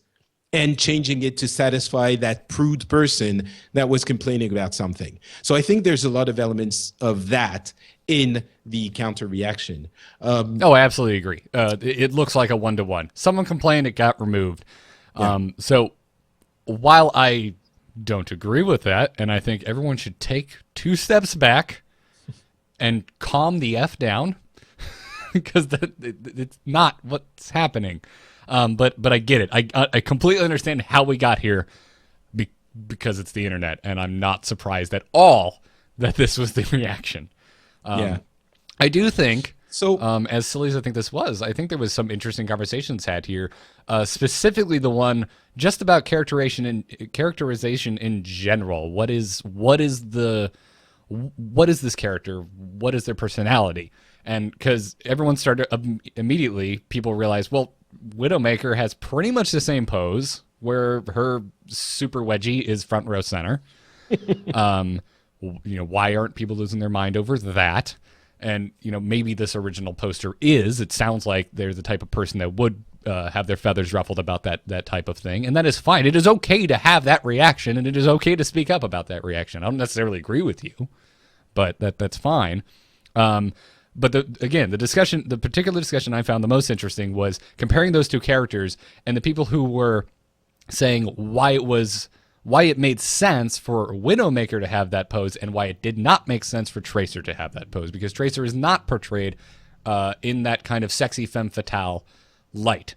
and changing it to satisfy that prude person that was complaining about something. So I think there's a lot of elements of that in the counter reaction. Oh, I absolutely agree. It looks like a 1-to-1. Someone complained, it got removed. So while I don't agree with that, and I think everyone should take 2 steps back and calm the F down, because it's not what's happening. But I get it. I completely understand how we got here because it's the internet, and I'm not surprised at all that this was the reaction. I do think, so as silly as I think this was, I think there was some interesting conversations had here, specifically the one just about characterization in general. What is this character? What is their personality? And because everyone started immediately, people realized, well, Widowmaker has pretty much the same pose, where her super wedgie is front row center. Why aren't people losing their mind over that? And maybe this original poster it sounds like they're the type of person that would have their feathers ruffled about that type of thing, and that is fine. It is okay to have that reaction, and it is okay to speak up about that reaction. I don't necessarily agree with you, but that's fine. But the particular discussion I found the most interesting was comparing those 2 characters and the people who were saying why it made sense for Widowmaker to have that pose and why it did not make sense for Tracer to have that pose, because Tracer is not portrayed in that kind of sexy femme fatale light.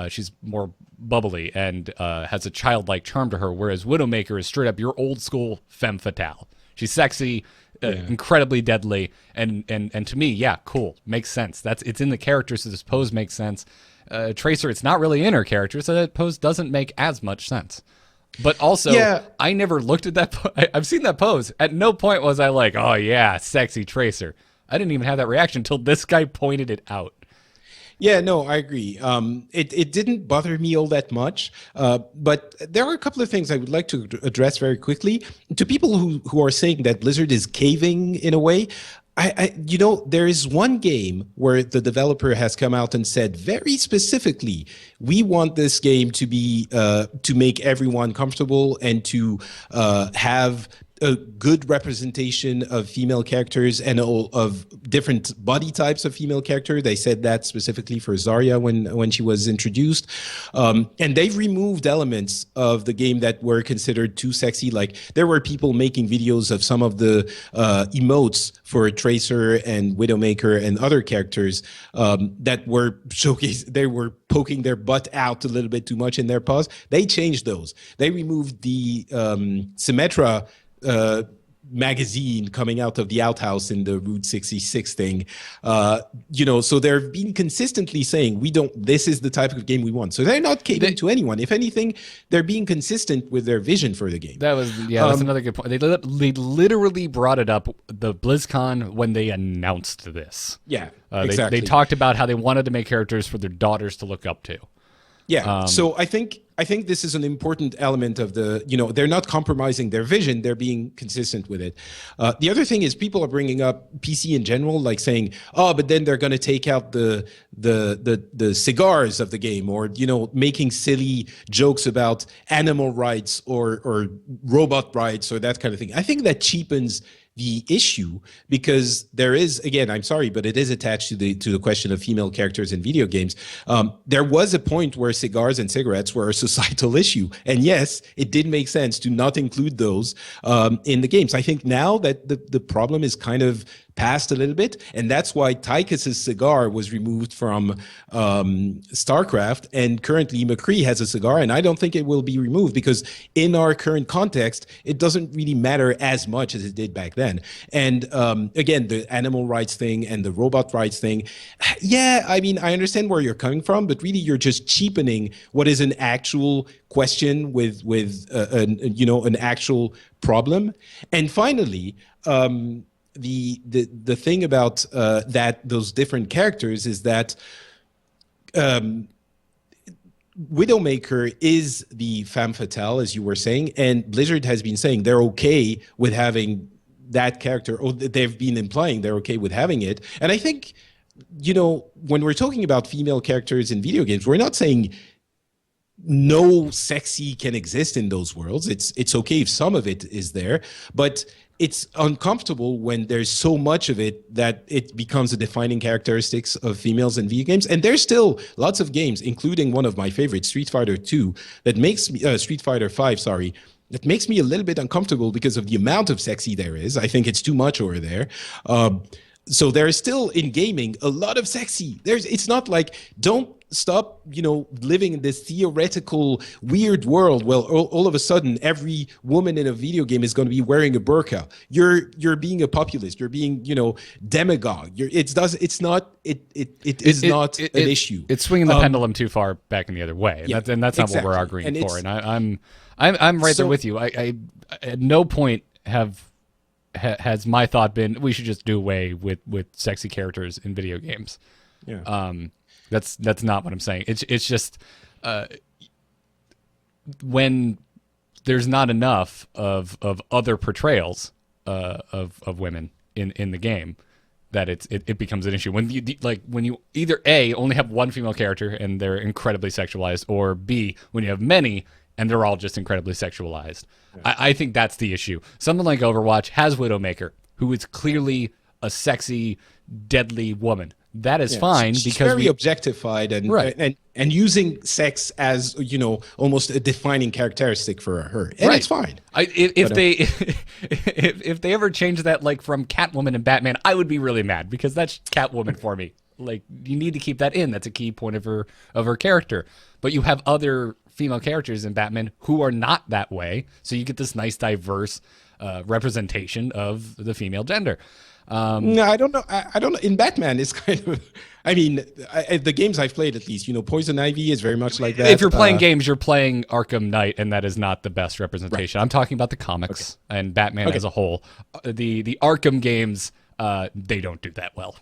She's more bubbly and has a childlike charm to her, whereas Widowmaker is straight up your old school femme fatale. She's sexy, incredibly deadly, and to me, cool, makes sense. It's in the character, so this pose makes sense. Tracer, it's not really in her character, so that pose doesn't make as much sense. But also, I never looked at that. I've seen that pose. At no point was I like, oh yeah, sexy Tracer. I didn't even have that reaction until this guy pointed it out. Yeah, no, I agree. It didn't bother me all that much, but there are a couple of things I would like to address very quickly. To people who are saying that Blizzard is caving in a way, there is one game where the developer has come out and said very specifically, we want this game to be to make everyone comfortable and to have a good representation of female characters and of different body types of female character. They said that specifically for Zarya when she was introduced. And they've removed elements of the game that were considered too sexy. Like there were people making videos of some of the emotes for Tracer and Widowmaker and other characters that were showcased. They were poking their butt out a little bit too much in their pose. They changed those. They removed the Symmetra magazine coming out of the outhouse in the Route 66 thing. So they've been consistently saying, this is the type of game we want. So they're not catering to anyone. If anything, they're being consistent with their vision for the game. That's another good point. They literally brought it up the BlizzCon when they announced this. Yeah, exactly. They talked about how they wanted to make characters for their daughters to look up to. Yeah. So I think this is an important element of they're not compromising their vision. They're being consistent with it. The other thing is people are bringing up PC in general, like saying, oh, but then they're going to take out the cigars of the game, or, making silly jokes about animal rights or robot rights or that kind of thing. I think that cheapens the issue, because there is, again, I'm sorry, but it is attached to the question of female characters in video games. There was a point where cigars and cigarettes were a societal issue, and yes, it did make sense to not include those in the games. I think now that the problem is kind of past a little bit, and that's why Tychus's cigar was removed from StarCraft, and currently McCree has a cigar, and I don't think it will be removed, because in our current context, it doesn't really matter as much as it did back then. And again, the animal rights thing and the robot rights thing, I mean, I understand where you're coming from, but really you're just cheapening what is an actual question with an actual problem. And finally, the thing about those different characters is that Widowmaker is the femme fatale, as you were saying, and Blizzard has been saying they're okay with having that character, or they've been implying they're okay with having it. And I think, when we're talking about female characters in video games, we're not saying no sexy can exist in those worlds. It's okay if some of it is there, but it's uncomfortable when there's so much of it that it becomes a defining characteristics of females in video games. And there's still lots of games, including one of my favorites, Street Fighter 2, that makes me Street Fighter 5, sorry, that makes me a little bit uncomfortable because of the amount of sexy there is. I think it's too much over there. So there is still in gaming a lot of sexy. It's not like don't stop, living in this theoretical weird world. Well, all of a sudden, every woman in a video game is going to be wearing a burqa. You're being a populist. You're being, demagogue. It is not an issue. It's swinging the pendulum too far back in the other way, and that's not what we're arguing for. And I'm right there with you. I at no point has my thought been we should just do away with sexy characters in video games. Yeah. That's not what I'm saying. It's just when there's not enough of other portrayals of women in the game that it becomes an issue. When you either A, only have one female character and they're incredibly sexualized, or B, when you have many and they're all just incredibly sexualized. Yeah. I think that's the issue. Something like Overwatch has Widowmaker, who is clearly a sexy, deadly woman. That is fine she's because very objectified and using sex as almost a defining characteristic for her, and it's fine. If they ever change that, like from Catwoman and Batman, I would be really mad because that's Catwoman for me. Like, you need to keep that in. That's a key point of her character. But you have other female characters in Batman who are not that way, so you get this nice diverse representation of the female gender. No, I don't know. I don't know. In Batman, it's kind of. I mean, the games I've played, at least, Poison Ivy is very much like that. If you're playing games, you're playing Arkham Knight, and that is not the best representation. Right. I'm talking about the comics and Batman as a whole. The Arkham games, they don't do that well.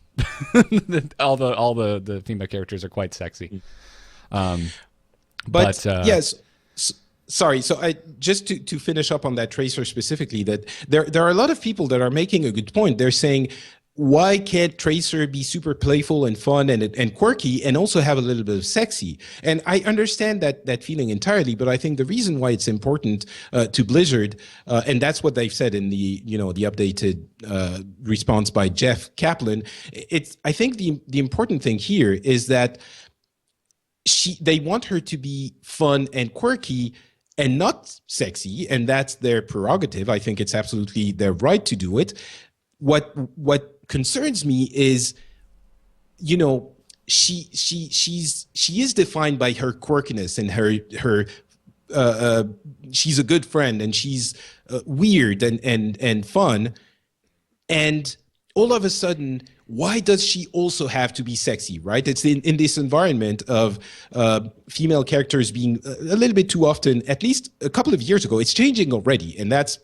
all the female characters are quite sexy. But yes. Sorry, so just to finish up on that Tracer specifically, that there are a lot of people that are making a good point. They're saying, why can't Tracer be super playful and fun and quirky and also have a little bit of sexy? And I understand that feeling entirely, but I think the reason why it's important to Blizzard, and that's what they've said in the the updated response by Jeff Kaplan, I think the important thing here is that they want her to be fun and quirky and not sexy, and that's their prerogative. I think it's absolutely their right to do it. What concerns me is, she is defined by her quirkiness and her she's a good friend and she's weird and fun, and all of a sudden, why does she also have to be sexy, right? It's in this environment of female characters being a little bit too often, at least a couple of years ago. It's changing already, and that's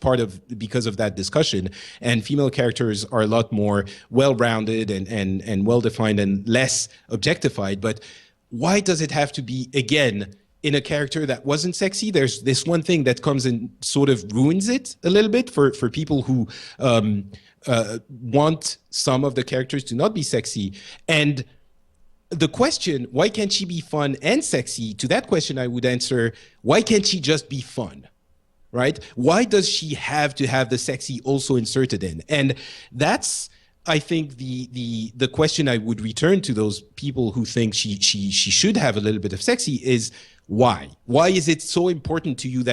because of that discussion. And female characters are a lot more well-rounded and well-defined and less objectified. But why does it have to be, again, in a character that wasn't sexy? There's this one thing that comes and sort of ruins it a little bit for people who want some of the characters to not be sexy. And the question, why can't she be fun and sexy? To that question, I would answer, why can't she just be fun, right? Why does she have to have the sexy also inserted in? And that's, I think, the question I would return to those people who think she should have a little bit of sexy is, why? Why is it so important to you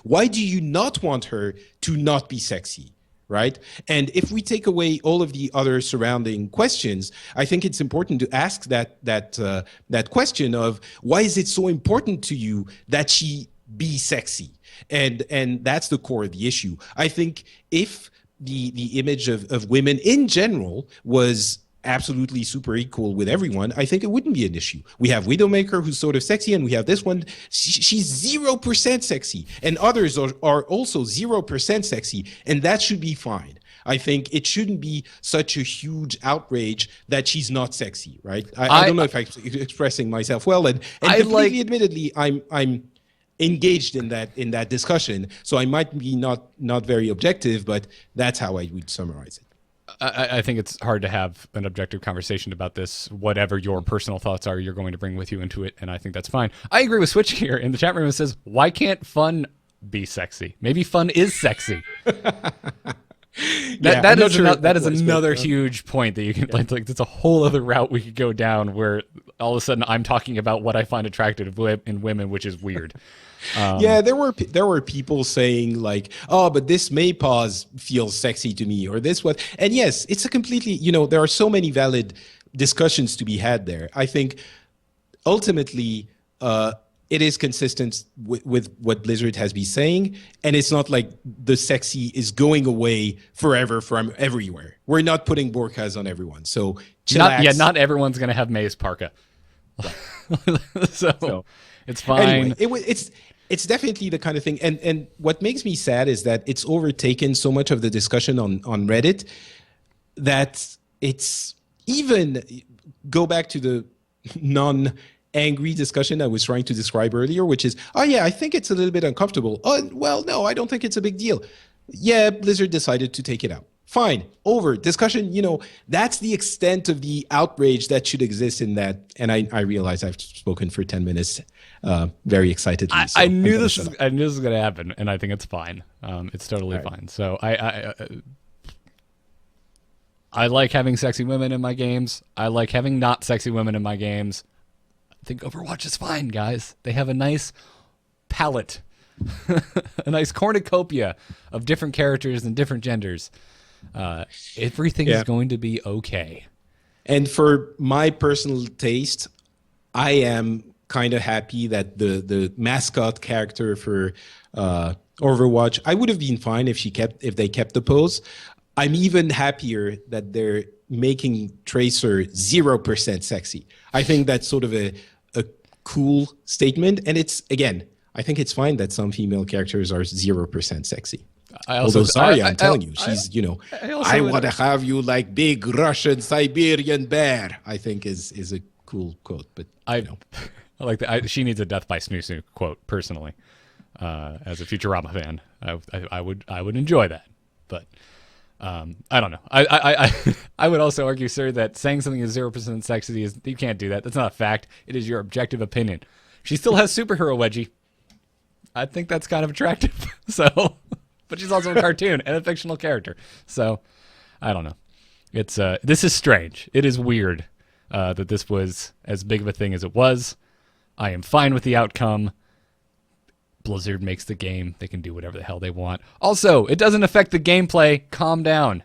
why do you not want her to not be sexy? Right? And if we take away all of the other surrounding questions, I think it's important to ask that question of, why is it so important to you that she be sexy? And that's the core of the issue. I think if the image of women in general was absolutely super equal with everyone, I think it wouldn't be an issue. We have Widowmaker, who's sort of sexy, and we have this one, she's 0% sexy, and others are also 0% sexy, and that should be fine. I think it shouldn't be such a huge outrage that she's not sexy, right? I don't know if I'm expressing myself well, and completely admittedly, I'm engaged in that discussion, so I might be not very objective, but that's how I would summarize it. I think it's hard to have an objective conversation about this. Whatever your personal thoughts are, you're going to bring with you into it, and I think that's fine. I agree with Switch here in the chat room. It says, why can't fun be sexy? Maybe fun is sexy. That is another huge point that you can like. It's a whole other route we could go down where all of a sudden I'm talking about what I find attractive in women, which is weird. Yeah, there were people saying like, oh, but this may pause feels sexy to me, or this what. And yes, it's a completely, there are so many valid discussions to be had there. I think ultimately it is consistent with what Blizzard has been saying, and it's not like the sexy is going away forever from everywhere. We're not putting burqas on everyone, so chillax. Not everyone's gonna have May's parka. so it's fine. Anyway, it's definitely the kind of thing, and what makes me sad is that it's overtaken so much of the discussion on Reddit that it's even go back to the non-angry discussion I was trying to describe earlier, which is, oh yeah, I think it's a little bit uncomfortable. Oh, well, no, I don't think it's a big deal. Yeah, Blizzard decided to take it out. Fine, over. Discussion, that's the extent of the outrage that should exist in that. And I realize I've spoken for 10 minutes very excitedly. I knew this was going to happen, and I think it's fine. It's totally fine. So I like having sexy women in my games. I like having not sexy women in my games. I think Overwatch is fine, guys. They have a nice palette, a nice cornucopia of different characters and different genders. Everything is going to be okay. And for my personal taste, I am kind of happy that the mascot character for Overwatch, I would have been fine if they kept the pose. I'm even happier that they're making Tracer 0% sexy. I think that's sort of a cool statement. And it's, again, I think it's fine that some female characters are 0% sexy. Although Zarya, I'm telling you, she's, I want to have you like big Russian Siberian bear, I think is a cool quote. But I like that. She needs a death by snoo snoo quote personally. As a Futurama fan, I would enjoy that. But I don't know. I would also argue, sir, that saying something is 0% sexy is, you can't do that. That's not a fact. It is your objective opinion. She still has superhero wedgie. I think that's kind of attractive. So. But she's also a cartoon and a fictional character. So, I don't know. It's this is strange. It is weird that this was as big of a thing as it was. I am fine with the outcome. Blizzard makes the game. They can do whatever the hell they want. Also, it doesn't affect the gameplay. Calm down.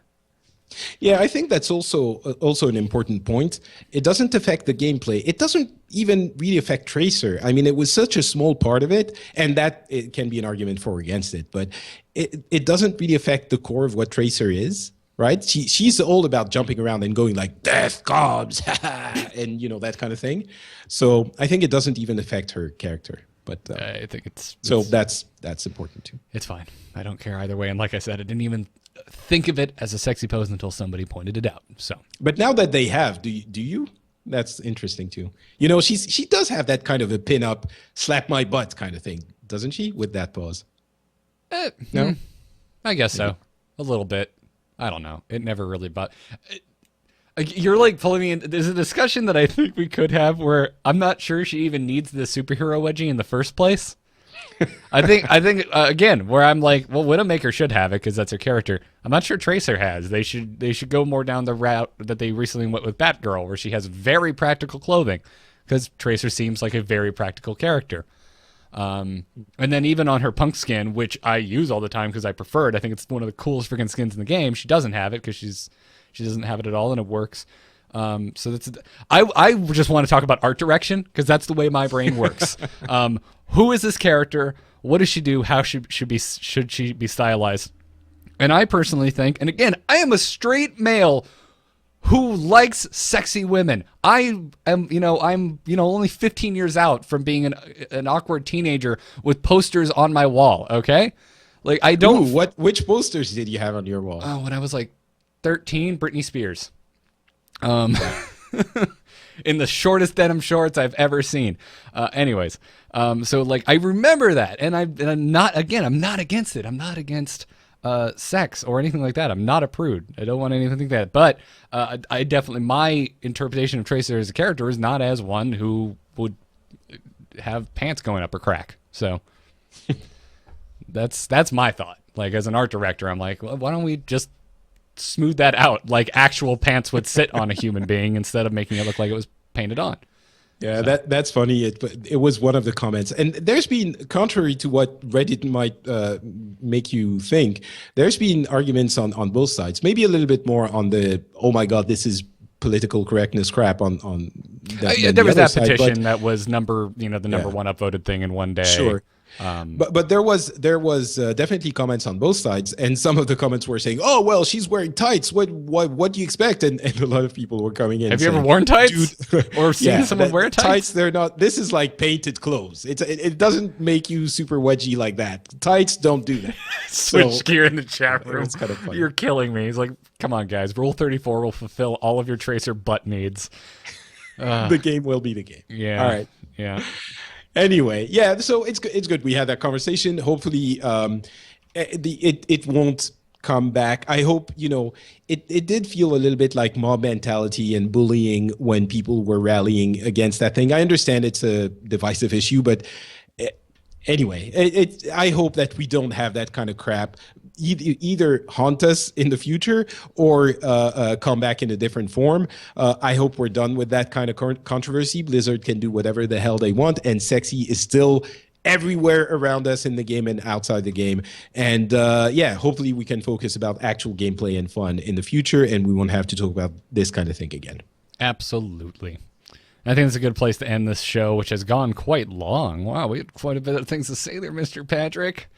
Yeah, I think that's also an important point. It doesn't affect the gameplay. It doesn't even really affect Tracer. I mean, it was such a small part of it, and that it can be an argument for or against it, but it doesn't really affect the core of what Tracer is, right? She's all about jumping around and going like, death comes, and that kind of thing. So I think it doesn't even affect her character. But I think it's that's important too. It's fine. I don't care either way. And like I said, I didn't even think of it as a sexy pose until somebody pointed it out. So, but now that they have, do you? That's interesting too. She does have that kind of a pin-up, slap my butt kind of thing, doesn't she? With that pose. No, I guess so. A little bit. I don't know. It never really. But you're like pulling me in. There's a discussion that I think we could have where I'm not sure she even needs the superhero wedgie in the first place. I think again, where I'm like, well, Widowmaker should have it because that's her character. I'm not sure Tracer has. They should go more down the route that they recently went with Batgirl, where she has very practical clothing, because Tracer seems like a very practical character. And then even on her punk skin, which I use all the time because I prefer it, I think it's one of the coolest freaking skins in the game. She doesn't have it because she doesn't have it at all, and it works. So that's I just want to talk about art direction because that's the way my brain works. Who is this character? What does she do? How should she be stylized? And I personally think, and again, I am a straight male who likes sexy women. I'm only 15 years out from being an awkward teenager with posters on my wall. Okay, like I don't. Ooh, which posters did you have on your wall? Oh, when I was like 13, Britney Spears. In the shortest denim shorts I've ever seen. Anyways, so like I remember that, and I'm not against it. I'm not against sex or anything like that. I'm not a prude. I don't want anything like that. But I definitely, my interpretation of Tracer as a character is not as one who would have pants going up her crack. So that's my thought. Like, as an art director, I'm like, well, why don't we just smooth that out like actual pants would sit on a human being instead of making it look like it was painted on. Yeah, that's funny. It was one of the comments. And there's been, contrary to what Reddit might make you think, there's been arguments on both sides. Maybe a little bit more on the, oh my God, this is political correctness crap on that. There was that side, petition that was the number one upvoted thing in one day. Sure. But there was definitely comments on both sides, and some of the comments were saying, "Oh well, she's wearing tights. What do you expect?" And a lot of people were coming in. Have you ever worn tights or seen someone wear tights? Tights, they're not. This is like painted clothes. It doesn't make you super wedgy like that. Tights don't do that. Switch gear in the chat room. It's kind of funny. You're killing me. He's like, "Come on, guys. Rule 34 will fulfill all of your Tracer butt needs." The game will be the game. Yeah. All right. Yeah. Anyway, yeah, so it's good. We had that conversation. Hopefully, it won't come back. I hope, it did feel a little bit like mob mentality and bullying when people were rallying against that thing. I understand it's a divisive issue, but anyway, I hope that we don't have that kind of crap either haunt us in the future or come back in a different form. I hope we're done with that kind of controversy. Blizzard can do whatever the hell they want, and sexy is still everywhere around us in the game and outside the game. And hopefully we can focus about actual gameplay and fun in the future, and we won't have to talk about this kind of thing again. Absolutely. I think it's a good place to end this show, which has gone quite long. Wow, we had quite a bit of things to say there, Mr. Patrick.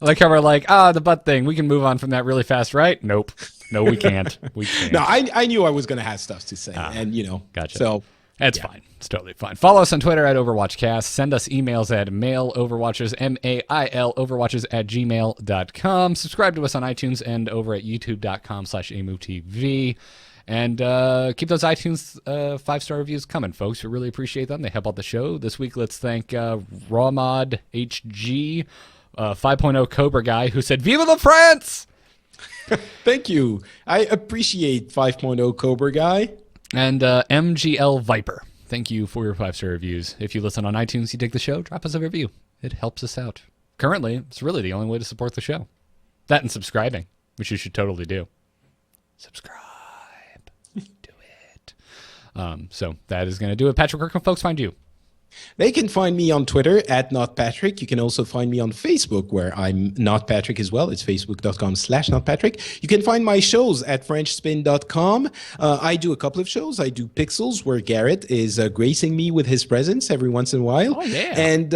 I like how we're like, the butt thing. We can move on from that really fast, right? Nope. No, we can't. We can't. No, I knew I was going to have stuff to say. And, Gotcha. So that's fine. It's totally fine. Follow us on Twitter at OverwatchCast. Send us emails at mailoverwatchers, MAIL, overwatchers@gmail.com. Subscribe to us on iTunes and over at youtube.com/amovetv. And keep those iTunes 5-star reviews coming, folks. We really appreciate them. They help out the show. This week, let's thank Rawmod HG, 5.0 Cobra Guy, who said, Viva la France! Thank you. I appreciate 5.0 Cobra Guy. And MGL Viper. Thank you for your 5-star reviews. If you listen on iTunes, you dig the show, drop us a review. It helps us out. Currently, it's really the only way to support the show. That and subscribing, which you should totally do. Subscribe. Do it. So that is going to do it. Patrick, where can folks find you? They can find me on Twitter at NotPatrick. You can also find me on Facebook, where I'm NotPatrick as well. It's facebook.com/NotPatrick. You can find my shows at FrenchSpin.com. I do a couple of shows. I do Pixels, where Garrett is gracing me with his presence every once in a while. Oh, yeah. And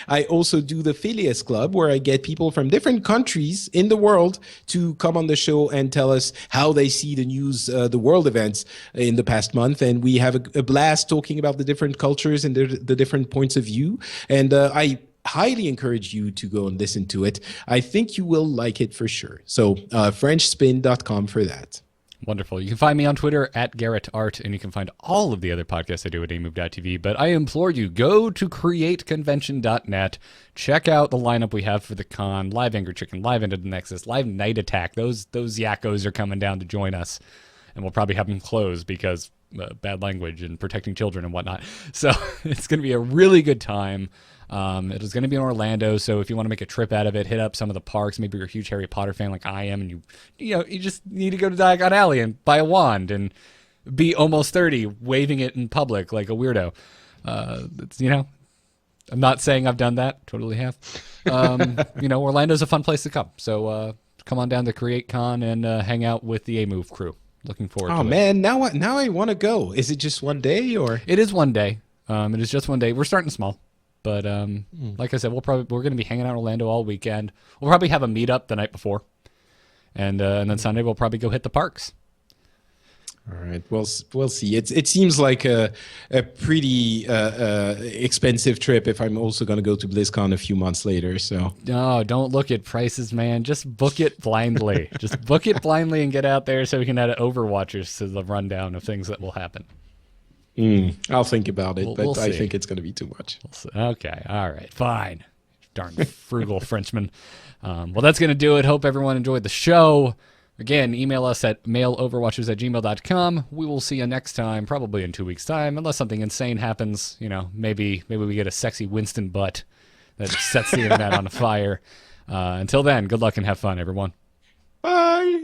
I also do the Phileas Club, where I get people from different countries in the world to come on the show and tell us how they see the news, the world events in the past month. And we have a blast talking about the different cultures and the different points of view, and I highly encourage you to go and listen to it. I think you will like it for sure. So FrenchSpin.com for that. Wonderful. You can find me on Twitter at GarrettArt, and you can find all of the other podcasts I do at amove.tv. But I implore you, go to createconvention.net. Check out the lineup we have for the con. Live Angry Chicken, Live Into the Nexus, Live Night Attack. Those yakkos are coming down to join us, and we'll probably have them closed because bad language and protecting children and whatnot. So it's going to be a really good time. It is going to be in Orlando, so if you want to make a trip out of it, hit up some of the parks. Maybe you're a huge Harry Potter fan like I am, and you just need to go to Diagon Alley and buy a wand and be almost 30, waving it in public like a weirdo. I'm not saying I've done that. Totally have. Orlando's a fun place to come. So come on down to CreateCon and hang out with the A-Move crew. Looking forward to it. Oh, man, now I want to go. Is it just one day, or? It is one day. It is just one day. We're starting small. But like I said, we're going to be hanging out in Orlando all weekend. We'll probably have a meetup the night before. And then Sunday we'll probably go hit the parks. All right, we'll see. It seems like a pretty expensive trip if I'm also going to go to BlizzCon a few months later. So no, don't look at prices, man. Just book it blindly. Just book it blindly and get out there so we can add Overwatchers to the rundown of things that will happen. I'll think about it, but we'll I see. think it's going to be too much. Okay, all right, fine. Darn frugal Frenchman. Well, that's going to do it. Hope everyone enjoyed the show. Again, email us at mailoverwatchers@gmail.com. We will see you next time, probably in 2 weeks' time, unless something insane happens. Maybe we get a sexy Winston butt that sets the internet on fire. Until then, good luck and have fun, everyone. Bye.